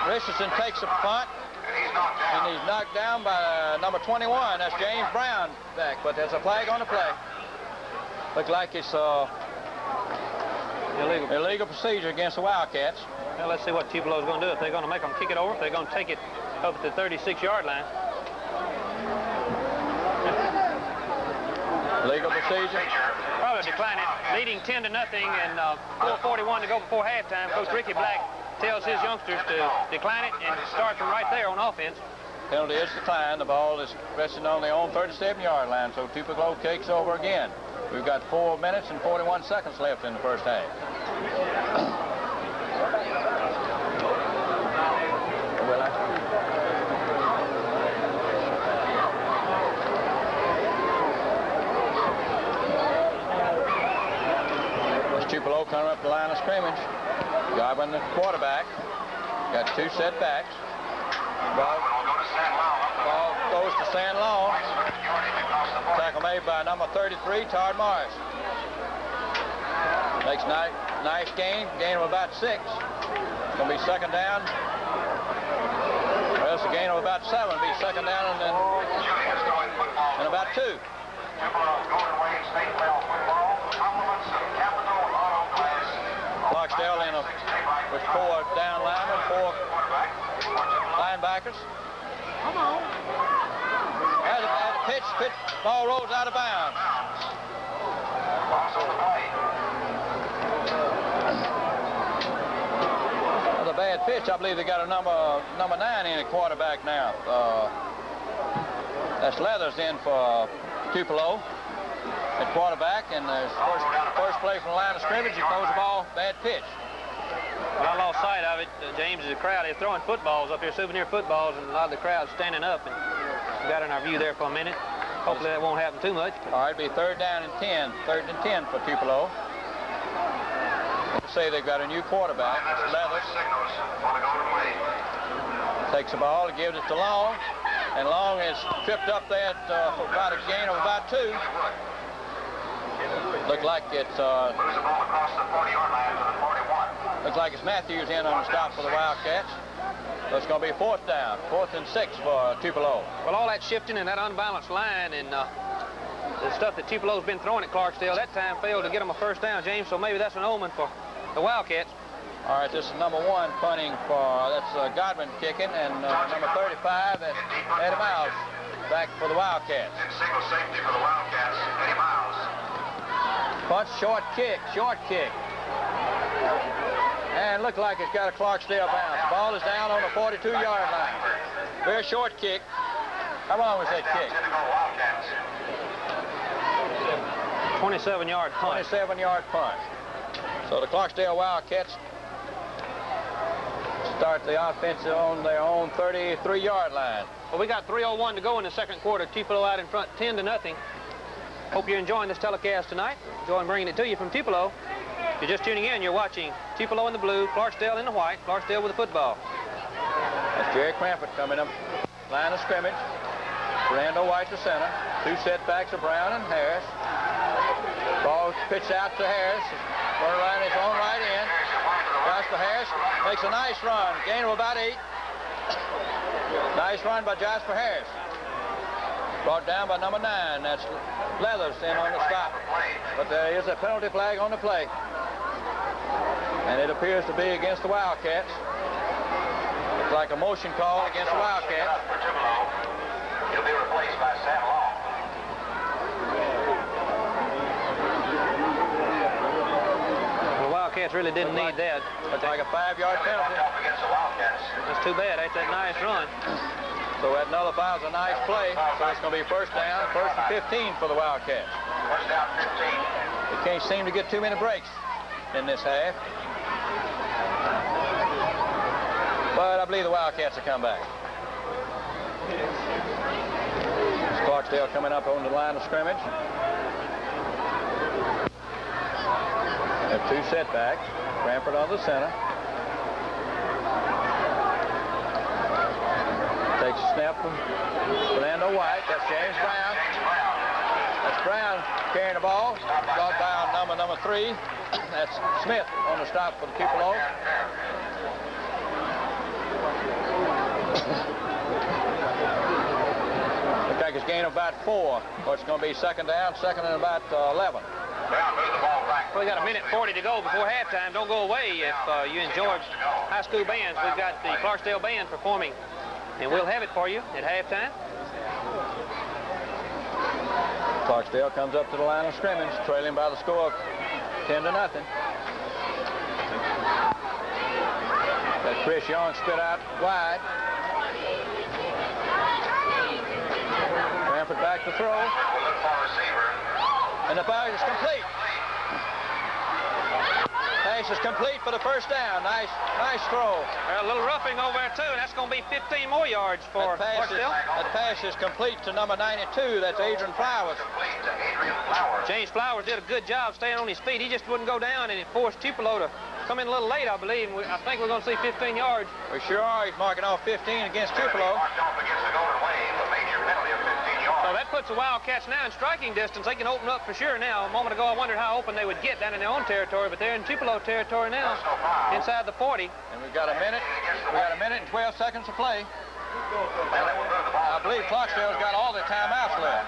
Speaker 1: Richardson takes a punt, and he's knocked down by number 21. That's James Brown back, but there's a flag on the play. Looks like it's illegal procedure against the Wildcats.
Speaker 2: Well, let's see what Tupelo's going to do. If they're going to make them kick it over, if they're going to take it up at the 36-yard line.
Speaker 1: Legal procedure.
Speaker 2: Probably decline it. Leading 10-0 and 4:41 to go before halftime. Coach Ricky Black tells his youngsters to decline it and start from right there on offense.
Speaker 1: Penalty is declined. The ball is resting on their own 37-yard line, so Tupelo takes over again. We've got 4 minutes and 41 seconds left in the first half. Tupelo coming up the line of scrimmage. Garvin, the quarterback. Got 2 setbacks. Ball goes to San Long. Tackle made by number 33, Todd Morris. Makes nice gain of about 6. It's going to be second down. Well, it's a gain of about 7. It'll be second down and then about 2. Clarksdale in with 4 down linemen, 4 linebackers.
Speaker 4: Come on.
Speaker 1: As a pitch, ball rolls out of bounds. That's a bad pitch. I believe they got a number 9 in at quarterback now. That's Leathers in for Tupelo at quarterback, and there's first play from the line of scrimmage. He throws the ball, bad pitch.
Speaker 2: Well, I lost sight of it, James. The crowd, they're throwing footballs up here, souvenir footballs, and a lot of the crowd's standing up. And we got in our view there for a minute. Hopefully that won't happen too much.
Speaker 1: All right, it'll be third and 10 for Tupelo. Say they've got a new quarterback, Leathers. Takes the ball and gives it to Long, and Long is tripped up there for about a gain of about 2. Look like it's Matthews in on the stop for the Wildcats. So it's going to be fourth down, 4th and 6 for Tupelo.
Speaker 2: Well, all that shifting and that unbalanced line and the stuff that Tupelo's been throwing at Clarksdale that time failed to get them a first down, James. So maybe that's an omen for the Wildcats.
Speaker 1: All right, this is number 1 punting that's Godwin kicking, and number 35, that's Eddie Miles back for the Wildcats.
Speaker 3: Single safety for the Wildcats, Eddie Miles.
Speaker 1: Punch, short kick. And look like it's got a Clarksdale bounce. The ball is down on the 42-yard line. Very short kick. How long was that kick?
Speaker 2: 27-yard punt.
Speaker 1: 27-yard punt. So the Clarksdale Wildcats start the offense on their own 33-yard line.
Speaker 2: Well, we got 3:01 to go in the second quarter. Tupelo out in front 10-0. Hope you're enjoying this telecast tonight. Enjoying bringing it to you from Tupelo. If you're just tuning in, you're watching Tupelo in the blue, Clarksdale in the white, Clarksdale with the football.
Speaker 1: That's Jerry Crampett coming up. Line of scrimmage. Randall White to center. 2 setbacks of Brown and Harris. Ball pitched out to Harris. Running around his own right end. Pass to Harris. Makes a nice run. Gain of about 8. Nice run by Jasper Harris. Brought down by number 9. That's Leathers in on the stop. But there is a penalty flag on the play. And it appears to be against the Wildcats. Looks like a motion call against the Wildcats.
Speaker 3: He'll be replaced by Sam Long.
Speaker 2: Well, the Wildcats really didn't need that.
Speaker 1: Looks like a 5-yard penalty.
Speaker 3: Against the Wildcats.
Speaker 2: That's too bad. That's that nice run.
Speaker 1: So that nullifies a nice play. So it's going to be first down, 1st and 15 for the Wildcats.
Speaker 3: First down, 15.
Speaker 1: They can't seem to get too many breaks in this half. But I believe the Wildcats will come back. Clarksdale coming up on the line of scrimmage. They have 2 setbacks. Crampert on the center. Takes a snap from Fernando White. That's James Brown. That's Brown carrying the ball. Brought down number 3. That's Smith on the stop for the Tupelo. Looks like it's gain of about 4. So it's going to be second down, second and about 11.
Speaker 2: Well, we got a minute 40 to go before halftime. Don't go away if you enjoy high school bands. We've got the Clarksdale Band performing, and we'll have it for you at halftime.
Speaker 1: Clarksdale comes up to the line of scrimmage, trailing by the score of 10-0. That Chris Young spit out wide. Crampert back to throw. And the pass is complete. Pass is complete for the first down. Nice throw.
Speaker 2: A little roughing over there, too, and that's going to be 15 more yards for Clarksdale.
Speaker 1: That pass is complete to number 92. That's Adrian Flowers.
Speaker 2: James Flowers did a good job staying on his feet. He just wouldn't go down, and it forced Tupelo to come in a little late, I believe. I think we're going to see 15 yards.
Speaker 1: We sure are. He's marking off 15 against Tupelo.
Speaker 3: Marked off against the Golden Wave, a major penalty of 15 yards.
Speaker 2: So that puts the Wildcats now in striking distance. They can open up for sure now. A moment ago, I wondered how open they would get down in their own territory, but they're in Tupelo territory now, inside the 40.
Speaker 1: And we've got a minute. We got a minute and 12 seconds to play. I believe Clarksdale's got all their timeouts left.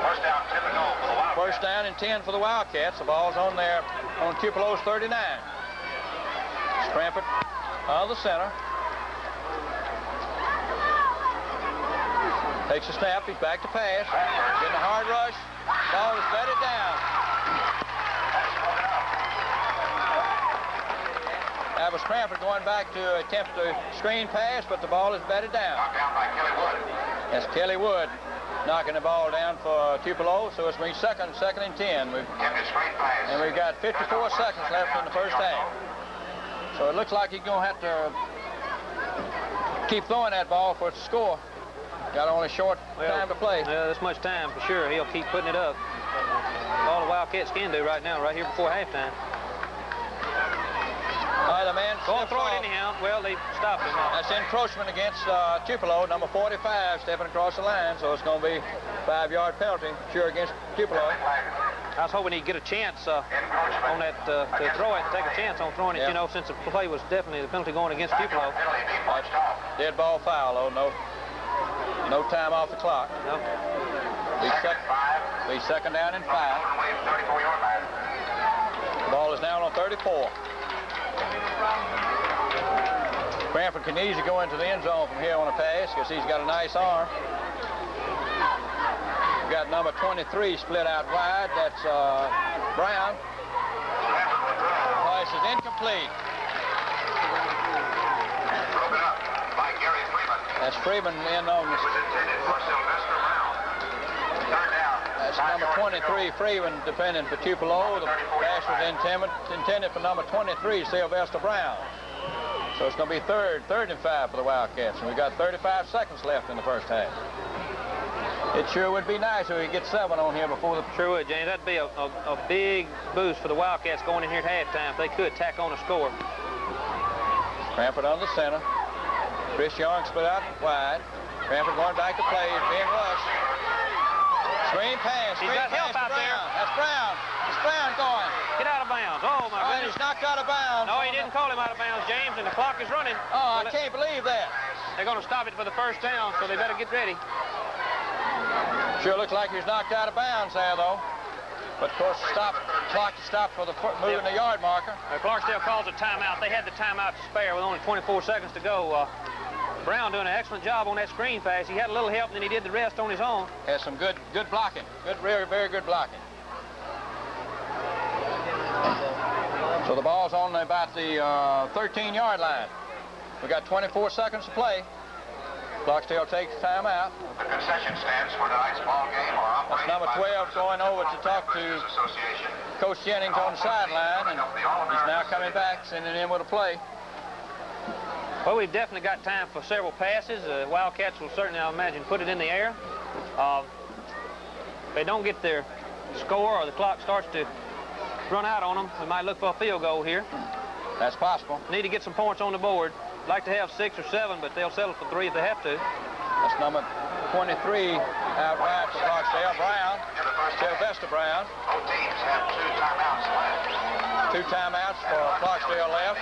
Speaker 3: First down, 10 to go for the Wildcats.
Speaker 1: First down and 10 for the Wildcats. The ball's on there on Tupelo's 39. Crampert out of the center. Takes a snap. He's back to pass. Getting a hard rush. Ball is batted down. That was Crampert going back to attempt to screen pass, but the ball is batted down.
Speaker 3: Knocked down by Kelly Wood.
Speaker 1: That's Kelly Wood knocking the ball down for Tupelo, so it's going to be second and 10. And we've got 54 seconds left in the first half. So it looks like he's going to have to keep throwing that ball for it to score. Got only short time to play.
Speaker 2: Yeah, this much time for sure. He'll keep putting it up. All the Wildcats can do right now, right here before halftime.
Speaker 1: All right, the man
Speaker 2: Go and throw it anyhow. Well, they stopped him.
Speaker 1: That's encroachment against Tupelo, number 45, stepping across the line. So it's going to be a 5-yard penalty, sure, against Tupelo.
Speaker 2: I was hoping he'd get a chance on that to throw it, take a chance on throwing it, you know, since the play was definitely the penalty going against Tupelo.
Speaker 1: Dead ball foul, though. No time off the clock.
Speaker 2: No.
Speaker 1: Be second down and 5. The ball is now on 34. Crampert can easily go into the end zone from here on a pass because he's got a nice arm. We've got number 23 split out wide. That's Brown. Pass is incomplete.
Speaker 3: Broken up by Gary Freeman.
Speaker 1: That's Freeman in on the...
Speaker 3: It was intended for Sylvester Brown. Third down.
Speaker 1: That's number 23, Freeman, defending for Tupelo. The pass was intended for number 23, Sylvester Brown. So it's going to be third and 5 for the Wildcats. And we've got 35 seconds left in the first half. It sure would be nice if we could get 7 on here before the...
Speaker 2: Sure would, James. That'd be a big boost for the Wildcats going in here at halftime if they could tack on a score.
Speaker 1: Crampert on the center. Chris Young split out wide. Crampert going back to play. He's being rushed. Screen pass.
Speaker 2: He's got help out there.
Speaker 1: That's Brown. It's Brown going.
Speaker 2: Get out of bounds. Oh, my goodness.
Speaker 1: He's knocked out of bounds.
Speaker 2: No, he didn't call him out of bounds, James, and the clock is running.
Speaker 1: Oh, I can't believe that.
Speaker 2: They're going to stop it for the first down, so they better get ready.
Speaker 1: Sure looks like he's knocked out of bounds there, though. But, of course, clock to stop for the moving the yard marker.
Speaker 2: Clarksdale calls a timeout. They had the timeout to spare with only 24 seconds to go. Brown doing an excellent job on that screen pass. He had a little help, and then he did the rest on his own.
Speaker 1: Has some good blocking. Very, very good blocking. So the ball's on about the 13-yard line. We got 24 seconds to play. Clarksdale takes timeout.
Speaker 3: The concession stands for tonight's ball game are
Speaker 1: That's
Speaker 3: operated
Speaker 1: number
Speaker 3: by
Speaker 1: 12 going over to talk to
Speaker 3: Association.
Speaker 1: Coach Jennings on the sideline, and he's now coming back, sending in with a play.
Speaker 2: Well, we've definitely got time for several passes. Wildcats will certainly, I imagine, put it in the air. If they don't get their score or the clock starts to run out on them, we might look for a field goal here.
Speaker 1: That's possible.
Speaker 2: Need to get some points on the board. Like to have 6 or 7, but they'll settle for 3 if they have to.
Speaker 1: That's number 23 out wide for Clarksdale. Brown, Sylvester Brown.
Speaker 3: Both teams have 2 timeouts left.
Speaker 1: 2 timeouts for Clarksdale left.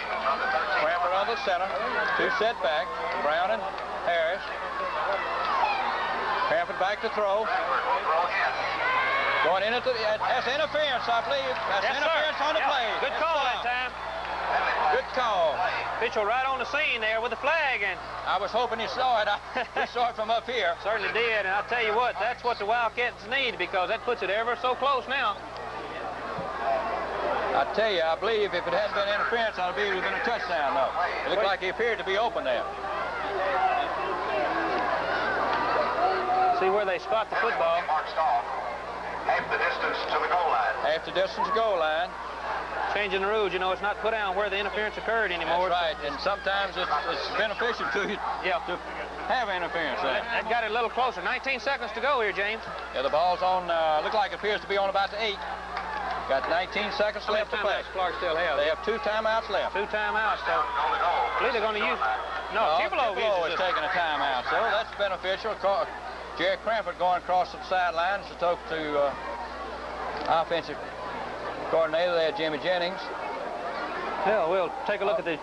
Speaker 1: Crampert on the center. 2 set back. Brown and Harris. Crampert back to throw. Going in at the... That's interference, I believe. That's interference on the play.
Speaker 2: Good call that time.
Speaker 1: Good call.
Speaker 2: Official right on the scene there with the flag, and
Speaker 1: I was hoping he saw it. He saw it from up here.
Speaker 2: Certainly did, and I'll tell you what, that's what the Wildcats need, because that puts it ever so close now.
Speaker 1: I tell you, I believe if it hadn't been interference, I believe it would have been a touchdown, though. It looked like he appeared to be open there.
Speaker 2: See where they spot the football.
Speaker 3: Half the distance to the goal line.
Speaker 1: Half the distance to goal line.
Speaker 2: Changing the rules, you know, it's not put down where the interference occurred anymore.
Speaker 1: That's right, and sometimes it's beneficial to you to have interference there.
Speaker 2: That got it a little closer. 19 seconds to go here, James.
Speaker 1: Yeah, the ball's on, look like it appears to be on about the 8. Got 19 seconds left to play.
Speaker 2: Clarksdale have.
Speaker 1: They have 2 timeouts left.
Speaker 2: 2 timeouts, so I believe they're going to use... No, Tupelo
Speaker 1: is taking a timeout, so that's beneficial. Jerry Cranford going across the sidelines to talk to offensive coordinator there, Jimmy Jennings.
Speaker 2: Well, we'll take a look at the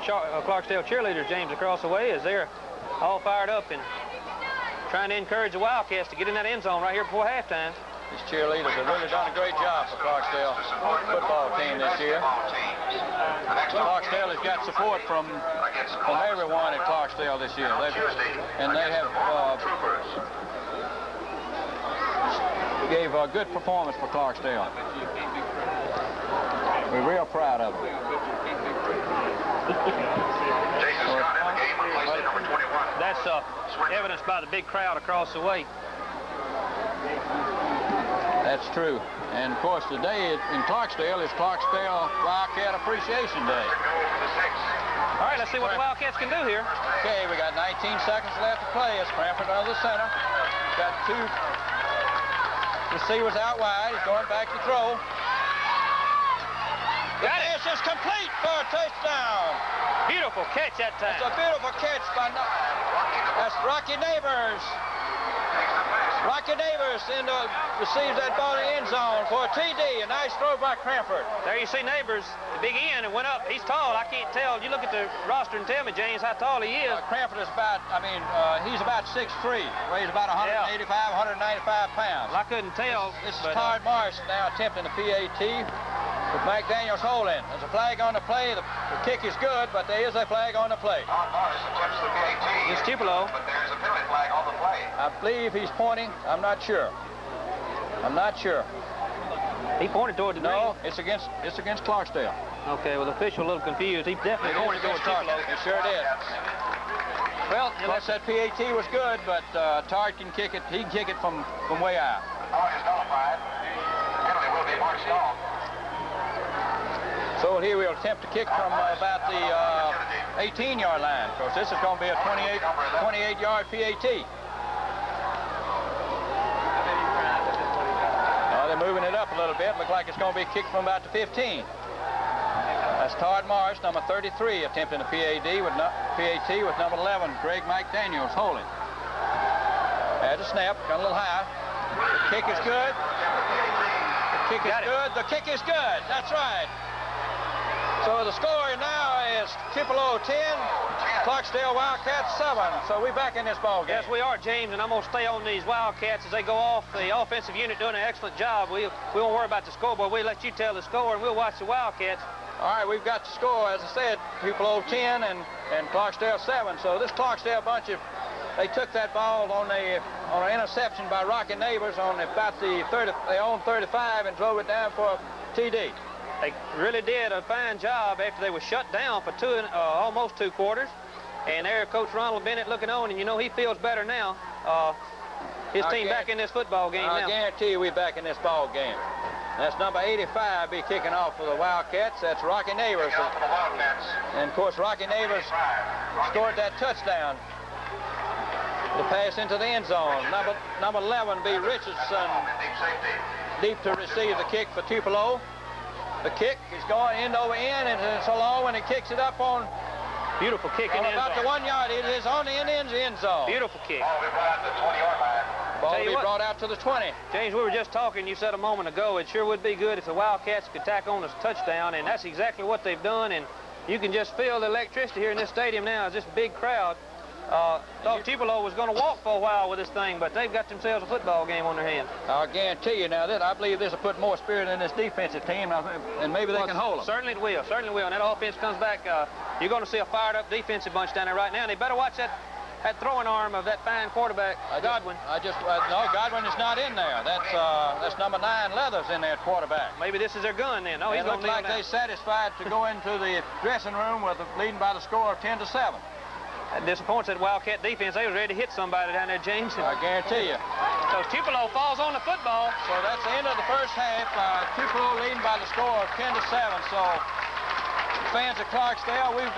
Speaker 2: Clarksdale cheerleaders, James, across the way as they're all fired up and trying to encourage the Wildcats to get in that end zone right here before halftime.
Speaker 1: These cheerleaders have really done a great job for Clarksdale football team this year. Clarksdale has got support from everyone at Clarksdale this year. They have gave a good performance for Clarksdale. We're real proud of them.
Speaker 2: That's evidenced by the big crowd across the way.
Speaker 1: That's true. And of course today in Clarksdale is Clarksdale Wildcat Appreciation Day.
Speaker 2: All right, let's see what the Wildcats can do here.
Speaker 1: Okay, we got 19 seconds left to play. It's Cranford under the center. Got two receivers out wide. He's going back to throw. The pass is complete for a touchdown.
Speaker 2: Beautiful catch that time.
Speaker 1: It's a beautiful catch by that's Rocky Neighbors. Rocky Neighbors receives that ball in the end zone for a TD. A nice throw by Cranford.
Speaker 2: There you see Neighbors, the big end, and went up. He's tall. I can't tell. You look at the roster and tell me, James, how tall he is.
Speaker 1: Cranford is about, he's about 6'3", weighs about 185, 195 pounds.
Speaker 2: Well, I couldn't tell.
Speaker 1: This is Todd Morris now attempting the PAT with McDaniels holding. There's a flag on the play. The kick is good, but there is a flag on the play.
Speaker 3: Todd Morris attempts the PAT.
Speaker 2: It's Tupelo.
Speaker 3: But there's a penalty flag on the play.
Speaker 1: I believe he's pointing. I'm not sure.
Speaker 2: He pointed toward the
Speaker 1: No, it's against Clarksdale.
Speaker 2: Okay, well, the official a little confused. He definitely pointed toward Tupelo.
Speaker 1: He sure did. Well, unless that PAT was good, but Todd can kick it. He can kick it from way out.
Speaker 3: Todd is nullified. Penalty will be marched off.
Speaker 1: So here we'll attempt to kick from about the 18-yard line. Of course, this is going to be a 28-yard PAT. They're moving it up a little bit. Looks like it's going to be kicked from about the 15. That's Todd Morris, number 33, attempting a PAT with number 11, Greg McDaniels, holding. There's a snap, got a little high. The kick is good. The kick is good. The kick is good. That's right. So the score now is Tupelo 10, Clarksdale Wildcats 7. So we're back in this ball game.
Speaker 2: Yes, we are, James, and I'm going to stay on these Wildcats as they go off. The offensive unit doing an excellent job. We won't worry about the scoreboard. We'll let you tell the score, and we'll watch the Wildcats.
Speaker 1: All right, we've got the score, as I said, Tupelo 10 and Clarksdale 7. So this Clarksdale bunch, they took that ball on an interception by Rocky Neighbors on about the 30, they own 35 and drove it down for a TD.
Speaker 2: They really did a fine job after they were shut down for almost 2 quarters. And there, Coach Ronald Bennett looking on, and you know he feels better now. His team back in this football game now.
Speaker 1: I guarantee you we're back in this ball game. That's number 85 be kicking off for the Wildcats. That's Rocky Neighbors. And, of course, Rocky Neighbors scored that touchdown. The pass into the end zone. Number 11 be Richardson. Deep to receive the kick for Tupelo. The kick is going end over end, and it's so long when he kicks it up on.
Speaker 2: Beautiful kick in the end zone.
Speaker 1: About the 1 yard. It is on the end zone.
Speaker 2: Beautiful kick.
Speaker 3: Ball will be brought out to the 20-yard line.
Speaker 1: Ball will be brought out to the 20.
Speaker 2: James, we were just talking. You said a moment ago it sure would be good if the Wildcats could tack on a touchdown, and that's exactly what they've done. And you can just feel the electricity here in this stadium now. It's this big crowd. Thought Tupelo was going to walk for a while with this thing, but they've got themselves a football game on their hands.
Speaker 1: I'll guarantee you now that I believe this will put more spirit in this defensive team, and maybe they can hold them.
Speaker 2: Certainly it will. Certainly will. And that offense comes back. You're going to see a fired-up defensive bunch down there right now. And they better watch that throwing arm of that fine quarterback, Godwin.
Speaker 1: No, Godwin is not in there. That's number 9 Leathers in there at quarterback.
Speaker 2: Maybe this is their gun then. No, he's
Speaker 1: going to look like they're satisfied to go into the dressing room with leading by the score of 10-7.
Speaker 2: That disappoints that Wildcat defense. They was ready to hit somebody down there, James.
Speaker 1: I guarantee you.
Speaker 2: So Tupelo falls on the football.
Speaker 1: So that's the end of the first half. Tupelo leading by the score of 10-7. So fans of Clarksdale, we've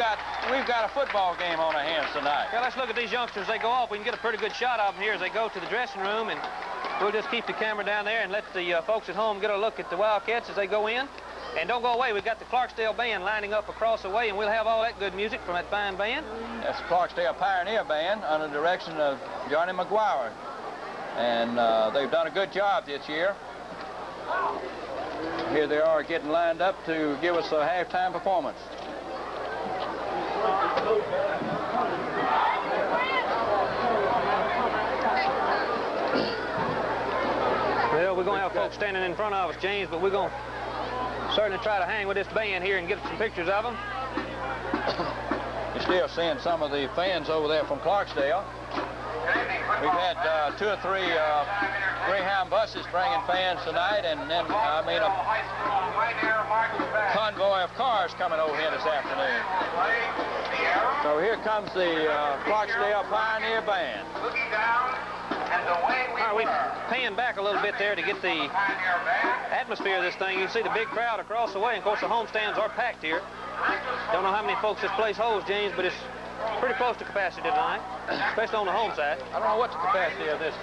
Speaker 1: got a football game on our hands tonight.
Speaker 2: Yeah, let's look at these youngsters. They go off. We can get a pretty good shot of them here as they go to the dressing room, and we'll just keep the camera down there and let the folks at home get a look at the Wildcats as they go in. And don't go away. We've got the Clarksdale band lining up across the way, and we'll have all that good music from that fine band.
Speaker 1: That's the Clarksdale Pioneer Band under the direction of Johnny McGuire. and they've done a good job this year. Here they are getting lined up to give us a halftime performance.
Speaker 2: Well, we're going to have folks standing in front of us, James, but we're going to certainly try to hang with this band here and get some pictures of them.
Speaker 1: You're still seeing some of the fans over there from Clarksdale. We've had 2 or 3 Greyhound buses bringing fans tonight, and then, I mean, a convoy of cars coming over here this afternoon. So here comes the Clarksdale Pioneer Band.
Speaker 2: All right, we pan back a little bit there to get the atmosphere of this thing. You can see the big crowd across the way, and of course the home stands are packed here. Don't know how many folks this place holds, James, but it's pretty close to capacity tonight, especially on the home side.
Speaker 1: I don't know what the capacity of this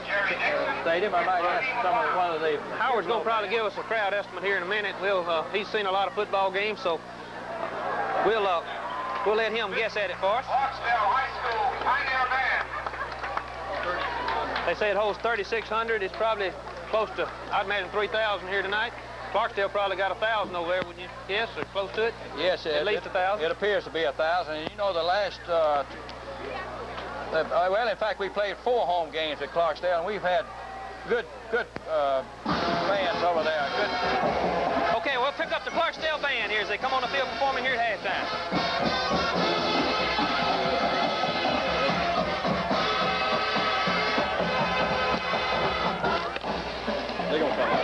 Speaker 1: stadium. I might ask one of the...
Speaker 2: Howard's going to probably give us a crowd estimate here in a minute. He's seen a lot of football games, so we'll let him guess at it for us.
Speaker 3: Clarksdale High School Pioneer Band.
Speaker 2: They say it holds 3,600. It's probably close to, I'd imagine, 3,000 here tonight. Clarksdale probably got 1,000 over there, wouldn't you guess, or close to it?
Speaker 1: Yes,
Speaker 2: at least 1,000.
Speaker 1: It appears to be 1,000. And you know, the last, well, in fact, we played 4 home games at Clarksdale, and we've had good fans over there. Good.
Speaker 2: Okay, we'll pick up the Clarksdale band here as they come on the field performing here at halftime.
Speaker 1: They're going to come out.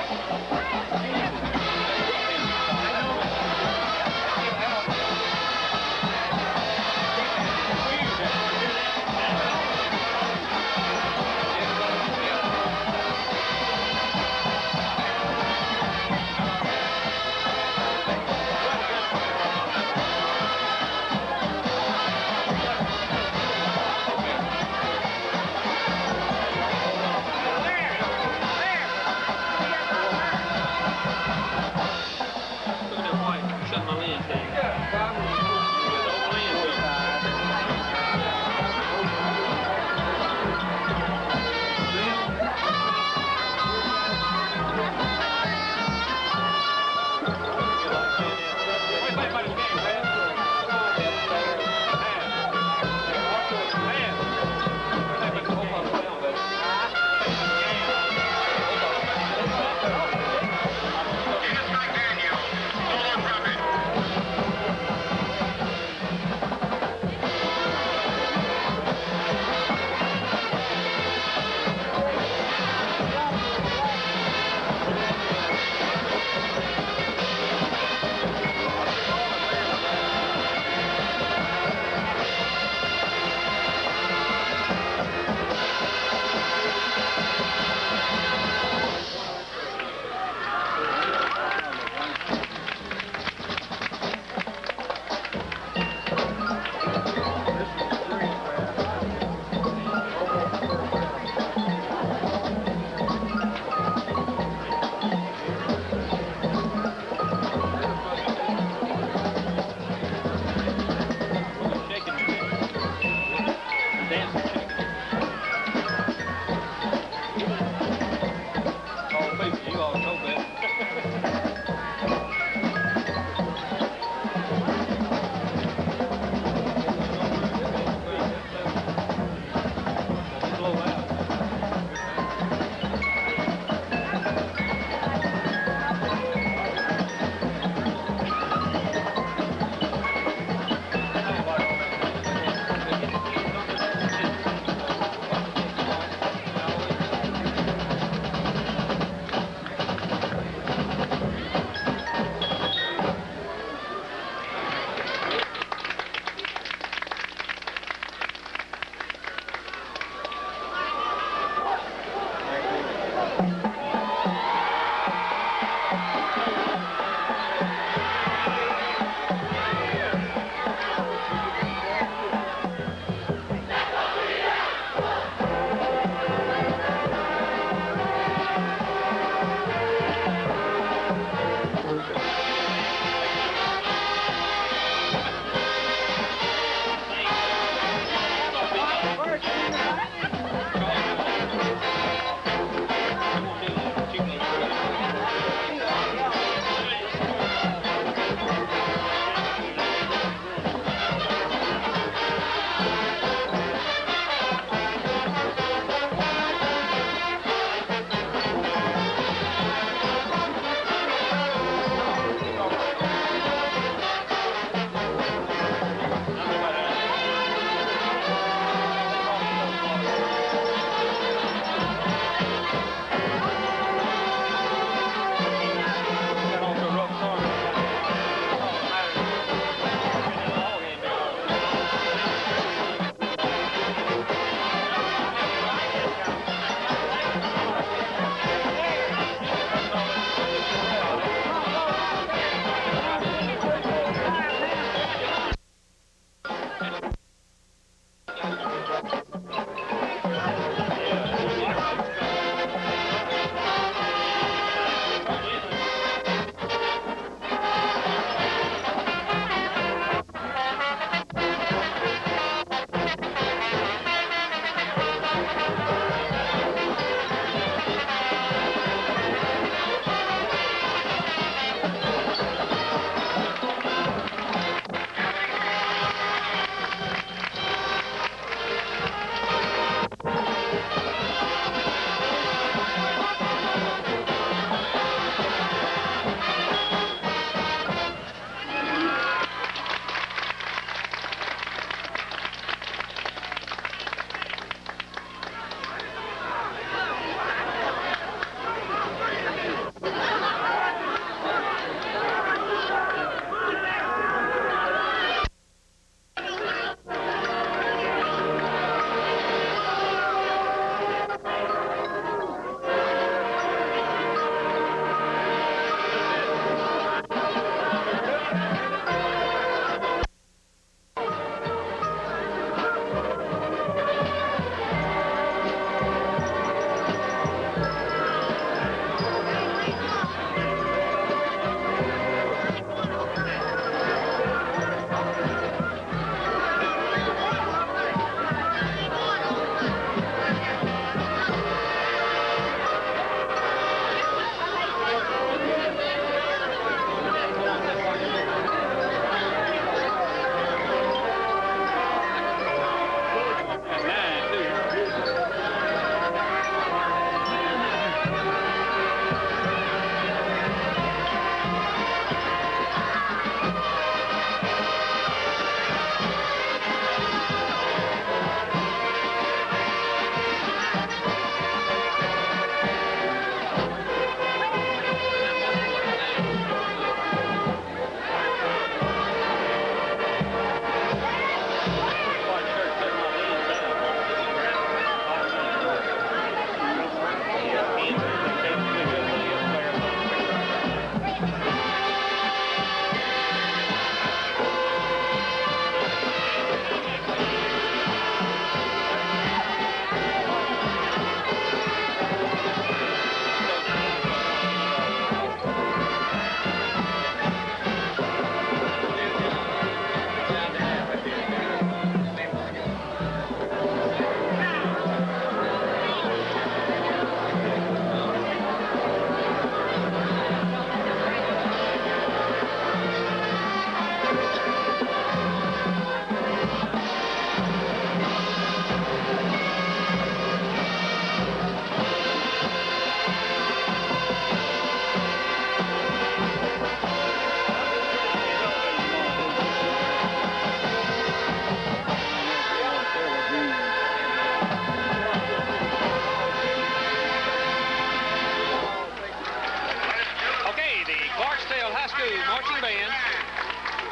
Speaker 2: marching band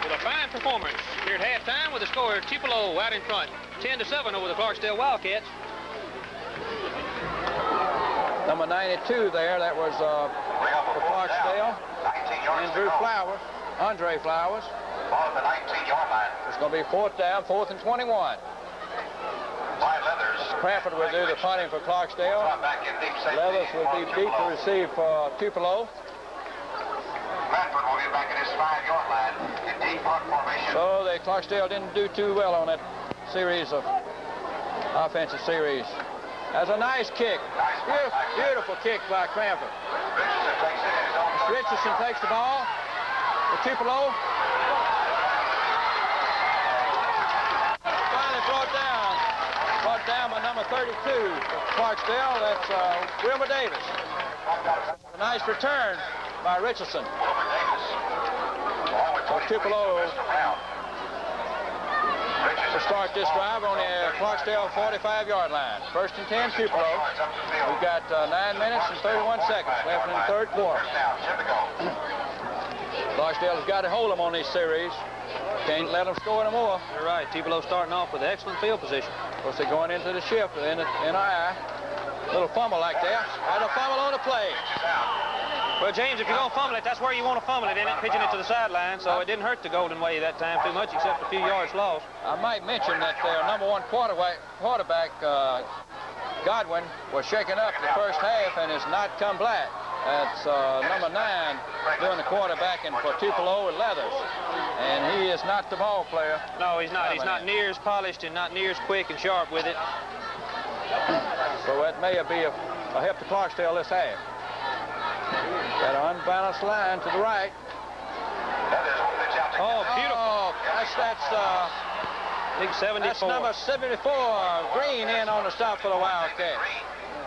Speaker 2: with a fine performance here at halftime with the score Tupelo out in front, 10-7 over the Clarksdale Wildcats.
Speaker 1: Number 92 there, that was for Clarksdale, Andre Flowers.
Speaker 3: Ball at the 19-yard line.
Speaker 1: It's going to be fourth down, 4th and 21. Cranford will do the punting for Clarksdale. Leathers will be deep to receive for Tupelo.
Speaker 3: Cranford will get back at his 5-yard line in deep punt formation.
Speaker 1: So Clarksdale didn't do too well on that series of offensive series. That's a nice kick. Beautiful kick by Cranford. Richardson takes the ball for Tupelo. Finally brought down by number 32 for Clarksdale. That's Wilmer Davis. A nice return by Richardson. So Tupelo to start this drive on the Clarksdale 45-yard line. 1st and 10, Tupelo. We've got 9 minutes and 31 seconds left in the third quarter. Clarksdale's got to hold them on this series. Can't let them score no more.
Speaker 2: You're right. Tupelo starting off with excellent field position.
Speaker 1: Of course, they're going into the shift in the NII. Little fumble like that. And a fumble on the play.
Speaker 2: Well, James, if you're going to fumble it, that's where you want to fumble it, isn't it? Pitching it to the sideline, so it didn't hurt the Golden Way that time too much, except a few yards lost.
Speaker 1: I might mention that their #1 quarterback, Godwin, was shaken up the first half and has not come back. That's number 9 doing the quarterbacking for Tupelo with Leathers. And he is not the ball player.
Speaker 2: No, he's not. He's not near as polished and not near as quick and sharp with it.
Speaker 1: So that may be a help to Clarksdale this half. Got an unbalanced line to the right.
Speaker 2: Oh, beautiful.
Speaker 1: Oh, that's
Speaker 2: big 74.
Speaker 1: That's number 74, Green in on the stop for the Wildcat.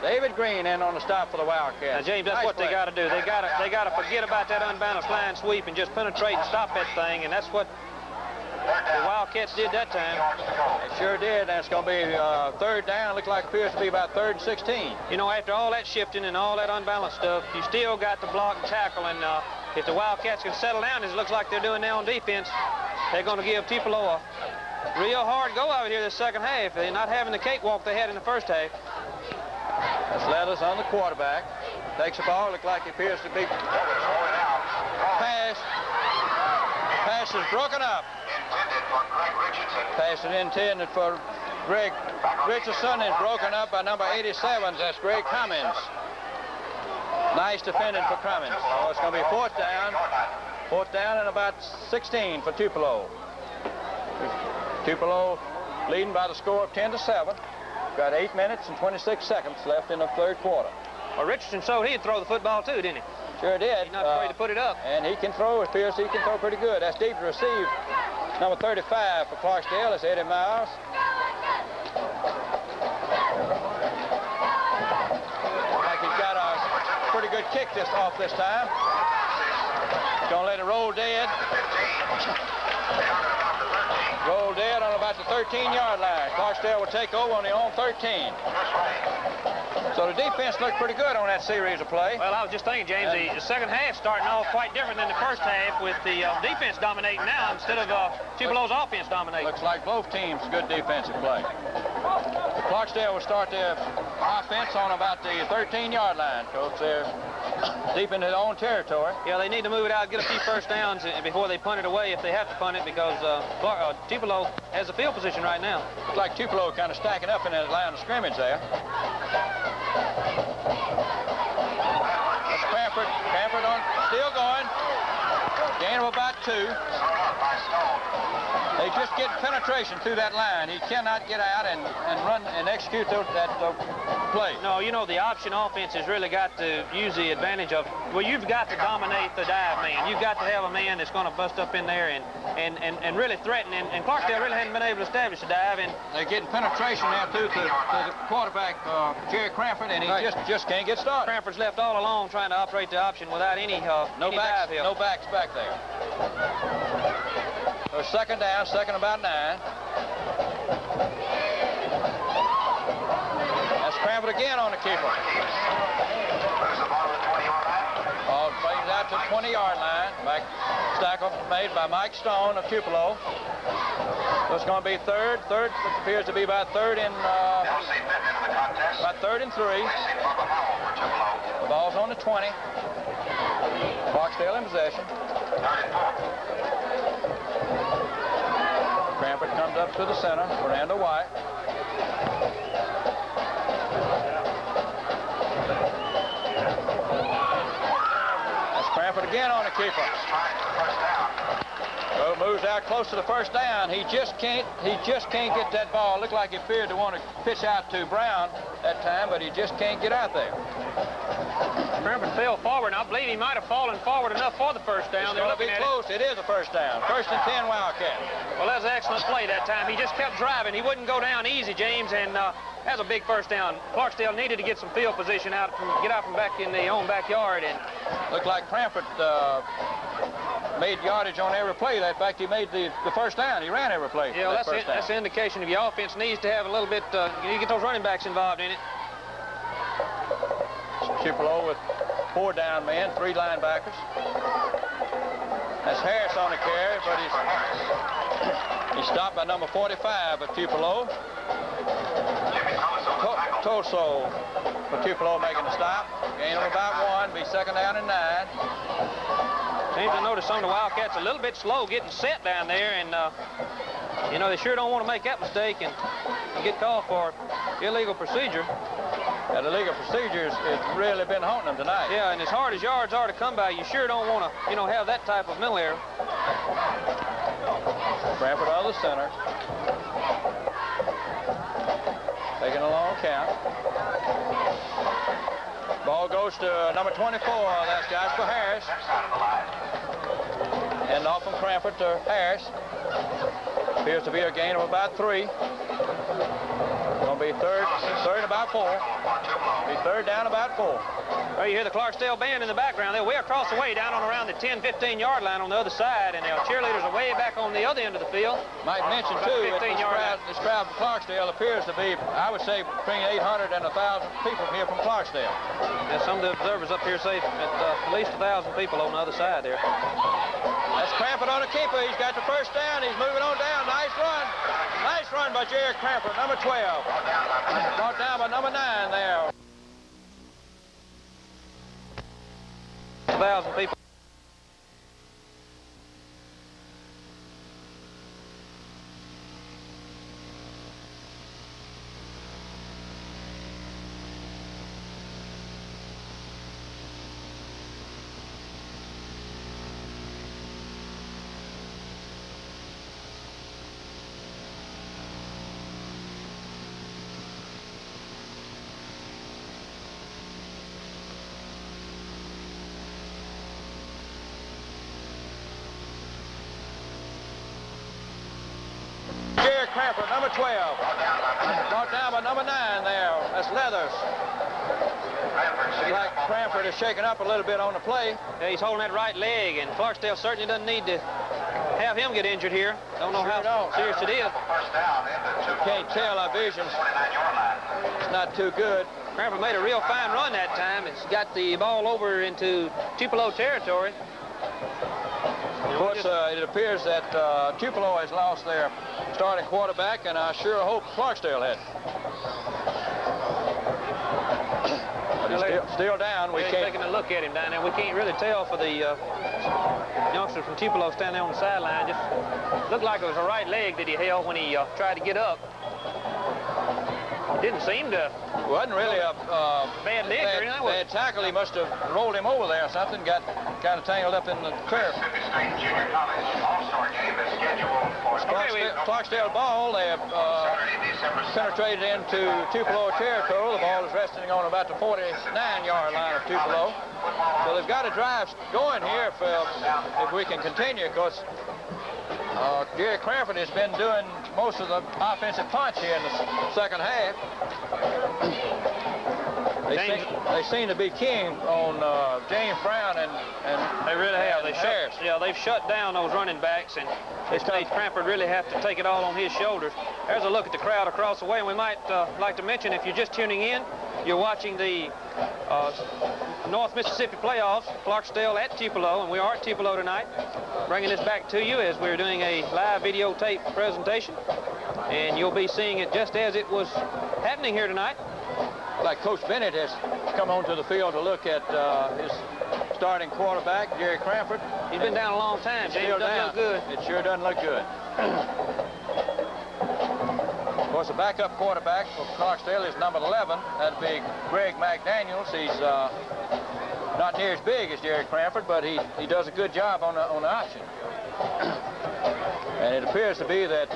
Speaker 1: David Green in on the stop for the Wildcat.
Speaker 2: Now, James, that's
Speaker 1: nice
Speaker 2: what
Speaker 1: play.
Speaker 2: they got to do. They got to forget about that unbalanced line sweep and just penetrate and stop that thing, and that's what the Wildcats did that time.
Speaker 1: They sure did, and it's going to be 3rd down. Looks like it appears to be about 3rd and 16.
Speaker 2: You know, after all that shifting and all that unbalanced stuff, you still got to block and tackle, and if the Wildcats can settle down, as it looks like they're doing now on defense, they're going to give Tupelo a real hard go out here this second half. They're not having the cakewalk they had in the first half.
Speaker 1: That's Leathers on the quarterback. Takes the ball. Looks like it appears to be pass. Pass is broken up. Pass is intended for Greg Richardson is broken up by number 87. That's Greg Cummins. Nice defending for Cummins. So it's going to be 4th down. 4th down and about 16 for Tupelo. Tupelo leading by the score of 10-7. Got 8 minutes and 26 seconds left in the 3rd quarter.
Speaker 2: Well, Richardson showed he'd throw the football too, didn't he?
Speaker 1: Sure did.
Speaker 2: He's not afraid to put it up.
Speaker 1: And he can throw. It appears he can throw pretty good. That's deep to receive. Number 35 for Clarksdale. That's Eddie Miles. Like he's got a pretty good kick off this time. Gonna let it roll dead. Roll dead on about the 13-yard line. Clarksdale will take over on their own 13. So the defense looked pretty good on that series of play.
Speaker 2: Well, I was just thinking, James, the second half starting off quite different than the first half with the defense dominating now instead of Tupelo's offense dominating.
Speaker 1: Looks like both teams good defensive play. Clarksdale will start their offense on about the 13-yard line, Coach. They're deep in their own territory.
Speaker 2: Yeah, they need to move it out, get a few first downs before they punt it away if they have to punt it, because Tupelo has the field position right now.
Speaker 1: Looks like Tupelo kind of stacking up in that line of scrimmage there. That's Cranford. Cranford still going. Gain of about 2. They just get penetration through that line. He cannot get out and run and execute that play.
Speaker 2: No, you know, the option offense has really got to use the advantage of, well, you've got to dominate the dive man. You've got to have a man that's going to bust up in there and really threaten. And Clarksdale really hadn't been able to establish a dive. And
Speaker 1: they're getting penetration now, too, to the quarterback, Jerry Cranford, and he just can't get started.
Speaker 2: Cranford's left all alone trying to operate the option without any dive help.
Speaker 1: No backs back there. So 2nd down, 2nd about 9. That's Cranford again on the keeper. Ball plays out to the 20-yard line. Back tackle made by Mike Stone of Tupelo. So it's going to be 3rd. 3rd appears to be about 3rd and about 3rd and 3. The ball's on the 20. Clarksdale in possession. Cranford comes up to the center. Fernando White. That's Cranford again on the keeper. So moves out close to the 1st down. He just can't get that ball. Looked like he appeared to want to pitch out to Brown that time, but he just can't get out there.
Speaker 2: Cranford fell forward, and I believe he might have fallen forward enough for the 1st down.
Speaker 1: It's going to be close. It is a 1st down. 1st and 10 Wildcat.
Speaker 2: Well, that was an excellent play that time. He just kept driving. He wouldn't go down easy, James, and that's a big 1st down. Clarksdale needed to get some field position out, get out from back in their own backyard. And
Speaker 1: looked like Cranford made yardage on every play. In fact, he made the 1st down. He ran every play.
Speaker 2: Yeah, well, that's an indication of your offense needs to have a little bit, you get those running backs involved in it.
Speaker 1: Tupelo with 4 down men, 3 linebackers. That's Harris on the carry, but he's stopped by number 45 of Tupelo. Toso for Tupelo making the stop. Gain of about 1, be second down and 9.
Speaker 2: Seems to notice some of the Wildcats a little bit slow getting set down there, and you know, they sure don't want to make that mistake and get called for illegal procedure.
Speaker 1: And the illegal procedures has really been haunting them tonight.
Speaker 2: Yeah, and as hard as yards are to come by, you sure don't want to, you know, have that type of mental error.
Speaker 1: Cranford out of the center. Taking a long count. Ball goes to number 24. That's Jasper Harris. And off from Cranford to Harris. Appears to be a gain of about 3. Going to be third and about 4. Be third down about 4.
Speaker 2: Well, you hear the Clarksdale band in the background. They're way across the way, down on around the 10, 15-yard line on the other side, and their cheerleaders are way back on the other end of the field.
Speaker 1: Might mention, too, that this crowd from Clarksdale appears to be, I would say, between 800 and 1,000 people here from Clarksdale.
Speaker 2: Yeah, some of the observers up here say at least 1,000 people on the other side there.
Speaker 1: That's Cranford on the keeper. He's got the first down. He's moving on down. Nice run. Nice run by Jerry Cranford, number 12. Brought down by number 9 there.
Speaker 2: 1,000 people.
Speaker 1: Cranford, number 12. Brought down by number 9 there. That's Leathers. Looks like Cranford is shaking up a little bit on the play.
Speaker 2: Yeah, he's holding that right leg, and Clarksdale certainly doesn't need to have him get injured here. Don't know how serious it is.
Speaker 1: Can't tell our vision. It's not too good.
Speaker 2: Cranford made a real fine run that time. It's got the ball over into Tupelo territory.
Speaker 1: Of course, it appears that Tupelo has lost their starting quarterback, and I sure hope Clarksdale had. But he's still down. We can't.
Speaker 2: Taking a look at him down there. We can't really tell for the youngster from Tupelo standing there on the sideline. Just looked like it was a right leg that he held when he tried to get up. Didn't seem to.
Speaker 1: Wasn't really a
Speaker 2: bad leg or anything.
Speaker 1: Bad tackle. He must have rolled him over there or something. Got kind of tangled up in the turf. Clarksdale ball. They have penetrated into Tupelo territory. The ball is resting on about the 49-yard line of Tupelo. So they've got a drive going here if we can continue, because Jerry Cranford has been doing most of the offensive punch here in the second half. They seem to be keen on James Brown and
Speaker 2: they really have. They've shut down those running backs, and this stage Cranford really have to take it all on his shoulders. There's a look at the crowd across the way, and we might like to mention, if you're just tuning in, you're watching the North Mississippi playoffs, Clarksdale at Tupelo, and we are at Tupelo tonight, bringing this back to you as we're doing a live videotape presentation, and you'll be seeing it just as it was happening here tonight.
Speaker 1: Like Coach Bennett has come onto the field to look at his starting quarterback, Jerry Cranford.
Speaker 2: He's been down a long time. James doesn't look good.
Speaker 1: It sure doesn't look good. Of course, the backup quarterback for Clarksdale is number 11. That'd be Greg McDaniels. He's not near as big as Jerry Cranford, but he does a good job on the option. And it appears to be that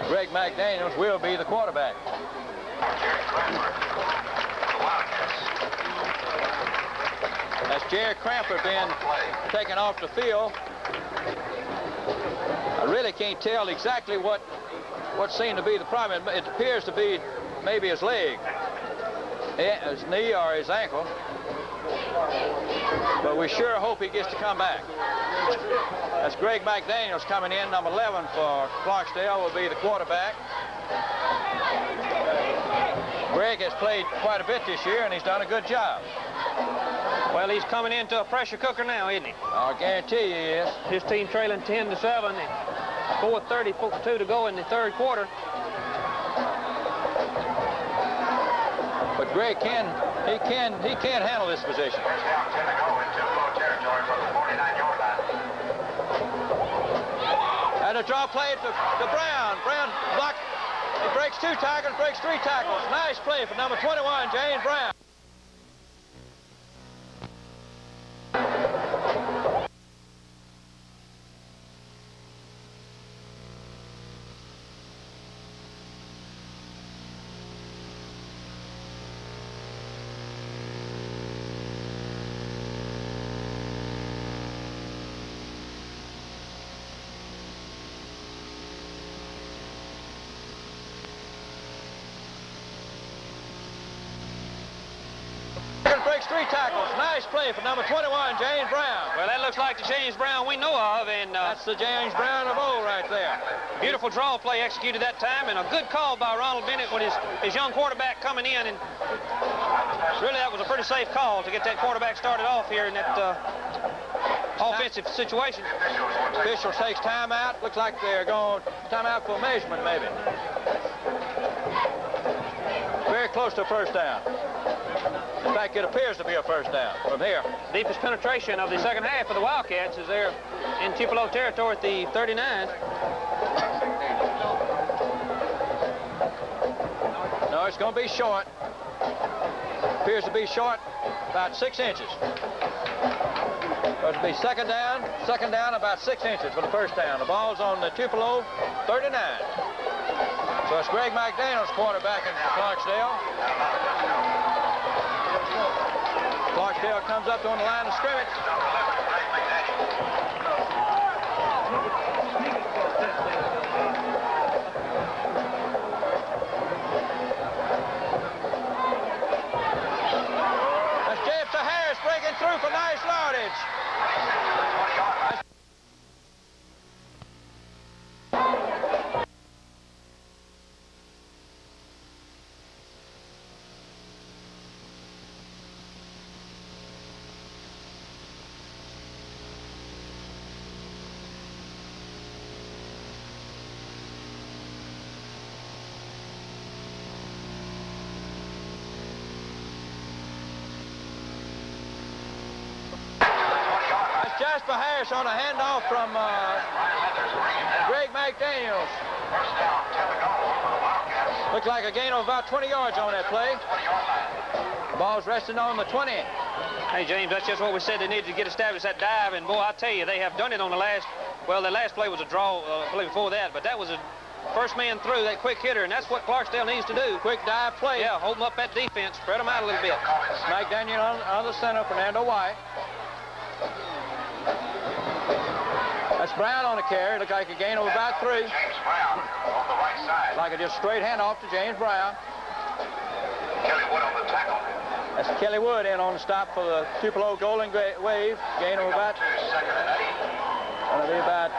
Speaker 1: Greg McDaniels will be the quarterback. That's Jerry Cranford being taken off the field. I really can't tell exactly what seemed to be the problem. It appears to be maybe his leg, his knee or his ankle. But we sure hope he gets to come back. That's Greg McDaniels coming in, number 11 for Clarksdale, will be the quarterback. Greg has played quite a bit this year, and he's done a good job.
Speaker 2: Well, he's coming into a pressure cooker now, isn't he?
Speaker 1: I'll guarantee you he is.
Speaker 2: His team trailing 10-7, and 4:32 to go in the third quarter.
Speaker 1: Greg can handle this position.
Speaker 3: First down, 10 to go in Tupelo territory from the 49-yard line.
Speaker 1: And a draw play to Brown. Brown blocked. He breaks 2 tackles, breaks 3 tackles. Nice play for number 21, James Brown. Breaks 3 tackles. Nice play for number 21, James Brown.
Speaker 2: Well, that looks like the James Brown we know of, and
Speaker 1: That's the James Brown of old right there.
Speaker 2: beautiful draw play executed that time, and a good call by Ronald Bennett with his young quarterback coming in, and really that was a pretty safe call to get that quarterback started off here in that offensive situation.
Speaker 1: Official takes timeout. Looks like they're going timeout for measurement, maybe. Very close to a first down. In fact, it appears to be a first down from here.
Speaker 2: Deepest penetration of the second half for the Wildcats is there in Tupelo territory at the 39.
Speaker 1: No, it's going to be short. Appears to be short about 6 inches. Supposed to be second down about 6 inches for the first down. The ball's on the Tupelo 39. So it's Greg McDaniels quarterbacking for Clarksdale. Clarksdale comes up on the line of scrimmage. That's James Harris breaking through for nice yardage. Jasper Harris on a handoff from Greg McDaniels.
Speaker 3: First down, 10 to go for the Wildcats.
Speaker 1: Looks like a gain of about 20 yards on that play.
Speaker 3: 20-yard line.
Speaker 1: Ball's resting on the 20.
Speaker 2: Hey, James, that's just what we said they needed to get established, that dive, and boy, I tell you, they have done it on the last, well, the last play was a draw play before that, but that was a first man through, that quick hitter, and that's what Clarksdale needs to do.
Speaker 1: Quick dive play.
Speaker 2: Yeah, open up that defense, spread them out a little bit.
Speaker 1: McDaniel on the center, Fernando White. That's Brown on the carry. Looked like a gain of about 3.
Speaker 3: James Brown on the right side.
Speaker 1: Like a just straight handoff to James Brown.
Speaker 3: Kelly Wood on the tackle.
Speaker 1: That's Kelly Wood in on the stop for the Tupelo Golden Wave. Gain of about,
Speaker 3: Second and 8.
Speaker 1: going to be about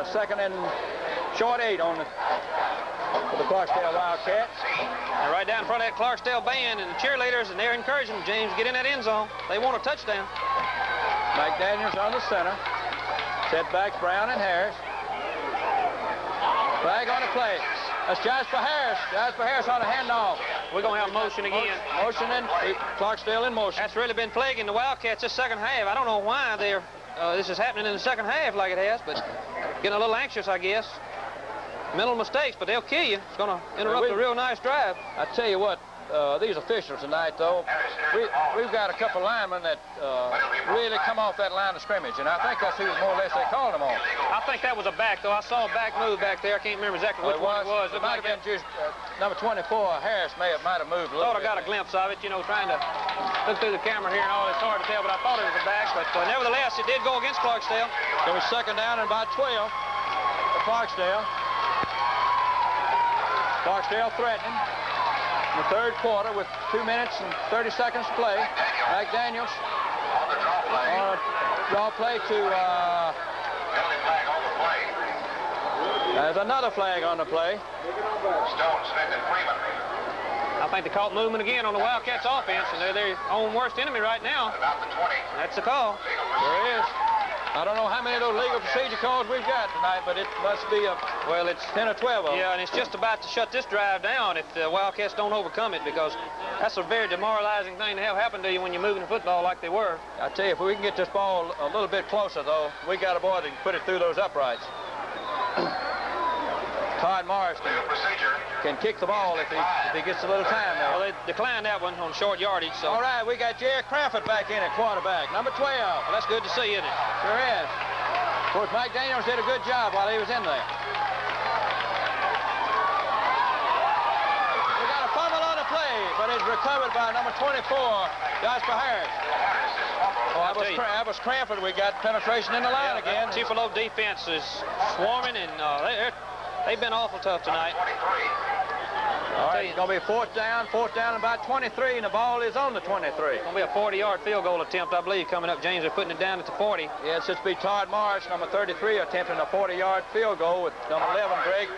Speaker 1: second and short 8 on the, for the Clarksdale Wildcats.
Speaker 2: And right down in front of that Clarksdale band and the cheerleaders, and they're encouraging James to get in that end zone. They want a touchdown.
Speaker 1: McDaniels on the center. Setbacks Brown and Harris. Flag on the play. That's Jasper Harris. Jasper Harris on a handoff.
Speaker 2: We're going to have motion again.
Speaker 1: Motion in, Clarksdale in motion.
Speaker 2: That's really been plaguing the Wildcats this second half. I don't know why they're this is happening in the second half like it has, but getting a little anxious, I guess. Mental mistakes, but they'll kill you. It's going to interrupt a real nice drive.
Speaker 1: I tell you what, these officials tonight, though, we've got a couple linemen that really come off that line of scrimmage, and I think that's who more or less they called them on.
Speaker 2: I think that was a back, though. I saw a back move back there. I can't remember exactly which one it was.
Speaker 1: It might have been just number 24, Harris might have moved a little bit.
Speaker 2: I got a glimpse of it, you know, trying to look through the camera here and all. It's hard to tell, but I thought it was a back. But nevertheless, it did go against Clarksdale.
Speaker 1: It was second down and about 12 for Clarksdale. Clarksdale threatening. In the third quarter with 2 minutes and 30 seconds to play. McDaniels
Speaker 3: On the draw play.
Speaker 1: Draw play to,
Speaker 3: Penalty flag on the play.
Speaker 1: there's another flag on the play.
Speaker 3: Stone, Smith, and Freeman.
Speaker 2: I think they caught movement again on the Wildcats offense, and they're their own worst enemy right now.
Speaker 3: About the 20.
Speaker 2: That's the call.
Speaker 1: There is. I don't know how many of those legal procedure calls we've got tonight, but it must be well, it's 10 or 12 of them.
Speaker 2: Yeah, and it's just about to shut this drive down if the Wildcats don't overcome it, because that's a very demoralizing thing to have happen to you when you're moving the football like they were.
Speaker 1: I tell you, if we can get this ball a little bit closer, though, we got a boy that can put it through those uprights. Todd Morris can kick the ball if he gets a little time there.
Speaker 2: Well, they declined that one on short yardage. So.
Speaker 1: All right, we got Jerry Crawford back in at quarterback, number 12.
Speaker 2: Well, that's good to see, isn't it?
Speaker 1: Sure is. Of course, Mike Daniels did a good job while he was in there. We got a fumble on the play, but it's recovered by number 24, Jasper Harris. Oh, that was Crawford. We got penetration in the line again.
Speaker 2: Tupelo defense is swarming, and they've been awful tough tonight.
Speaker 1: All right, it's going to be fourth down about 23, and the ball is on the 23.
Speaker 2: It's going to be a 40-yard field goal attempt, I believe, coming up. James, they're putting it down at the 40.
Speaker 1: Yes, it's be Todd Morris, number 33, attempting a 40-yard field goal with number 11, Greg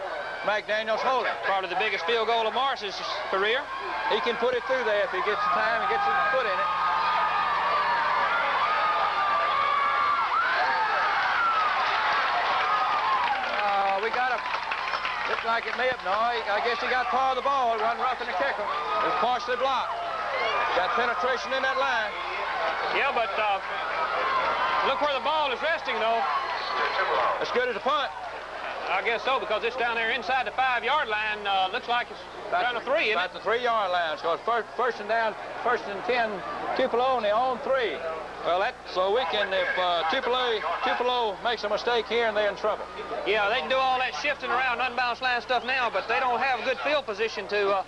Speaker 1: McDaniels holding.
Speaker 2: Probably the biggest field goal of Morris's career.
Speaker 1: He can put it through there if he gets the time and gets his foot in it. We got a... Looks like it may have... No, I guess he got part of the ball, run rough in the kicker. It was partially blocked. Got penetration in that line.
Speaker 2: Yeah, but look where the ball is resting, though.
Speaker 1: As good as a punt.
Speaker 2: I guess so, because it's down there inside the 5-yard line. Looks like it's around the 3, isn't it?
Speaker 1: About the 3-yard line. So it's first and 10, Tupelo, and they own 3. Well, so we can, if Tupelo makes a mistake here, and they're in trouble.
Speaker 2: Yeah, they can do all that shifting around, unbalanced line stuff now, but they don't have a good field position to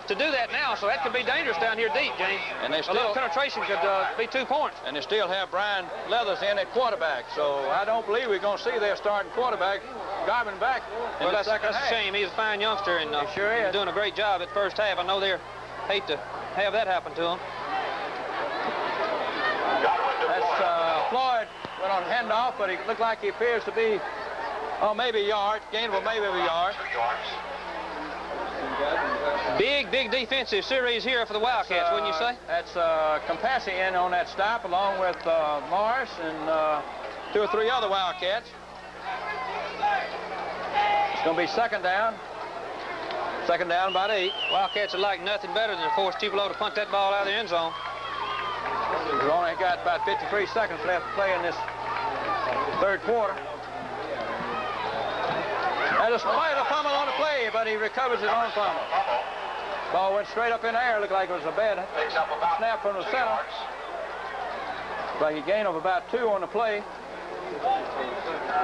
Speaker 2: do that now, so that could be dangerous down here deep, James.
Speaker 1: And they
Speaker 2: a little penetration could be 2 points.
Speaker 1: And they still have Brian Leathers in at quarterback, so I don't believe we're going to see their starting quarterback, Garvin, back in the second half.
Speaker 2: That's a shame. He's a fine youngster, and
Speaker 1: he sure is.
Speaker 2: Doing a great job at first half. I know they hate to have that happen to him.
Speaker 1: That's Floyd went on handoff, but he looked like he appears to be, maybe a yard, gain of maybe a yard.
Speaker 2: Big defensive series here for the Wildcats, wouldn't you say?
Speaker 1: That's Compassi in on that stop, along with Morris and 2 or 3 other Wildcats. It's going to be second down. Second down, about 8.
Speaker 2: Wildcats would like nothing better than to force Tupelo to punt that ball out of the end zone.
Speaker 1: We've only got about 53 seconds left to play in this third quarter. There's a fumble on the play, but he recovers his own fumble. Ball went straight up in the air. Looked like it was a bad snap from the center. Like a gain of about 2 on the play.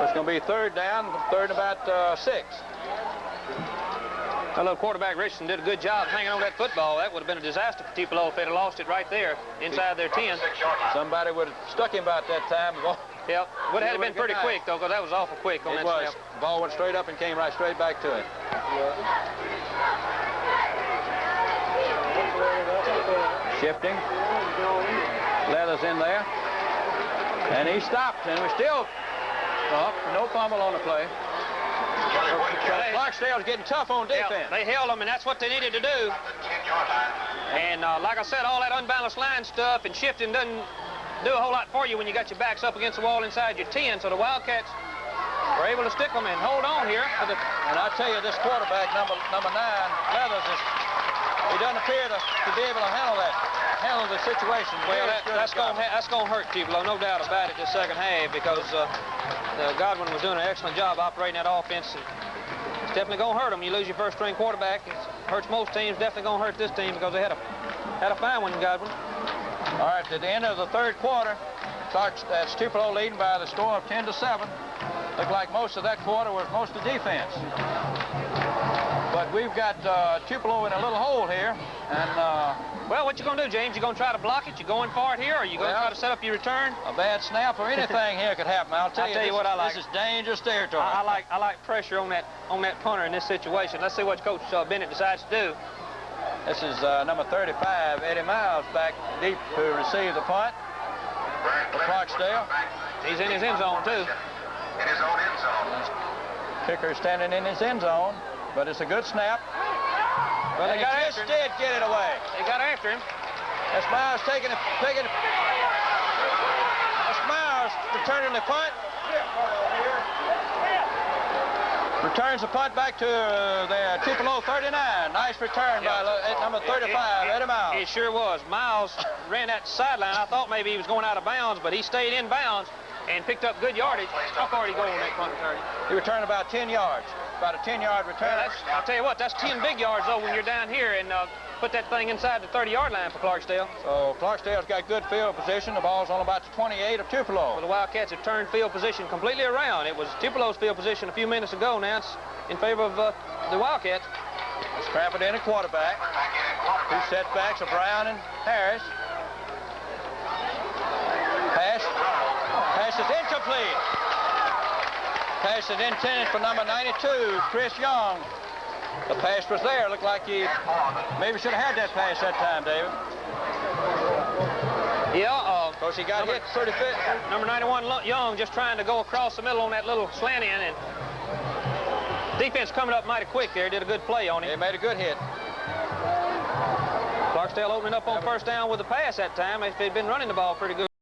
Speaker 1: It's going to be third down, third and about 6.
Speaker 2: That little quarterback Richardson did a good job hanging on that football. That would have been a disaster for Tupelo if they'd have lost it right there inside their 10.
Speaker 1: Somebody would have stuck him about that time.
Speaker 2: Yep, would have been pretty quick, though, because that was awful quick on that snap.
Speaker 1: The ball went straight up and came right straight back to him. Shifting. Leathers in there. And he stopped, and we're still up. No fumble on the play. Clarksdale's getting tough on defense.
Speaker 2: Yeah, they held them, and that's what they needed to do. And like I said, all that unbalanced line stuff and shifting doesn't do a whole lot for you when you got your backs up against the wall inside your 10. So the Wildcats were able to stick them and hold on here.
Speaker 1: And I tell you, this quarterback, number 9, Leathers, he doesn't appear to be able to handle the situation.
Speaker 2: Well, that's going to hurt Tupelo, no doubt about it, this second half, because Godwin was doing an excellent job operating that offense. It's definitely going to hurt them. You lose your first-string quarterback. It hurts most teams. Definitely going to hurt this team because they had a fine one, Godwin.
Speaker 1: All right, at the end of the third quarter, that's Tupelo leading by the score of 10-7. Looked like most of that quarter was most of defense. But we've got Tupelo in a little hole here, and
Speaker 2: well, what you going to do, James? You going to try to block it? You going for it here, or you going to try to set up your return?
Speaker 1: A bad snap or anything here could happen. I'll tell you what I like. This is dangerous territory.
Speaker 2: I like pressure on that punter in this situation. Let's see what Coach Bennett decides to do.
Speaker 1: This is number 35, Eddie Miles, back deep to receive the punt for Clarksdale.
Speaker 2: He's in his end zone, too.
Speaker 3: In his own end zone.
Speaker 1: Kicker standing in his end zone, but it's a good snap.
Speaker 2: Well, they got
Speaker 1: just did get it away.
Speaker 2: They got after him.
Speaker 1: That's Miles taking it. That's Miles returning the punt. Returns the punt back to the Tupelo 39. Nice return by number 35, Eddie Miles.
Speaker 2: It sure was. Miles ran that sideline. I thought maybe he was going out of bounds, but he stayed in bounds and picked up good yardage. How far did he go on that punt return?
Speaker 1: He returned about 10 yards. About a 10-yard return.
Speaker 2: Well, I'll tell you what, that's 10 big yards, though, when you're down here and put that thing inside the 30-yard line for Clarksdale.
Speaker 1: So Clarksdale's got good field position. The ball's on about the 28 of Tupelo.
Speaker 2: Well, the Wildcats have turned field position completely around. It was Tupelo's field position a few minutes ago. Now it's in favor of the Wildcats.
Speaker 1: Scrambled in at quarterback. Two setbacks of Brown and Harris. Pass is incomplete. Pass is intended for number 92, Chris Young. The pass was there. Looked like he maybe should have had that pass that time, David.
Speaker 2: Yeah.
Speaker 1: Of course, he got hit pretty fit.
Speaker 2: Number 91, Young, just trying to go across the middle on that little slant in, and defense coming up mighty quick there. Did a good play on him.
Speaker 1: They made a good hit.
Speaker 2: Clarksdale opening up on first down with the pass that time. They'd been running the ball pretty good.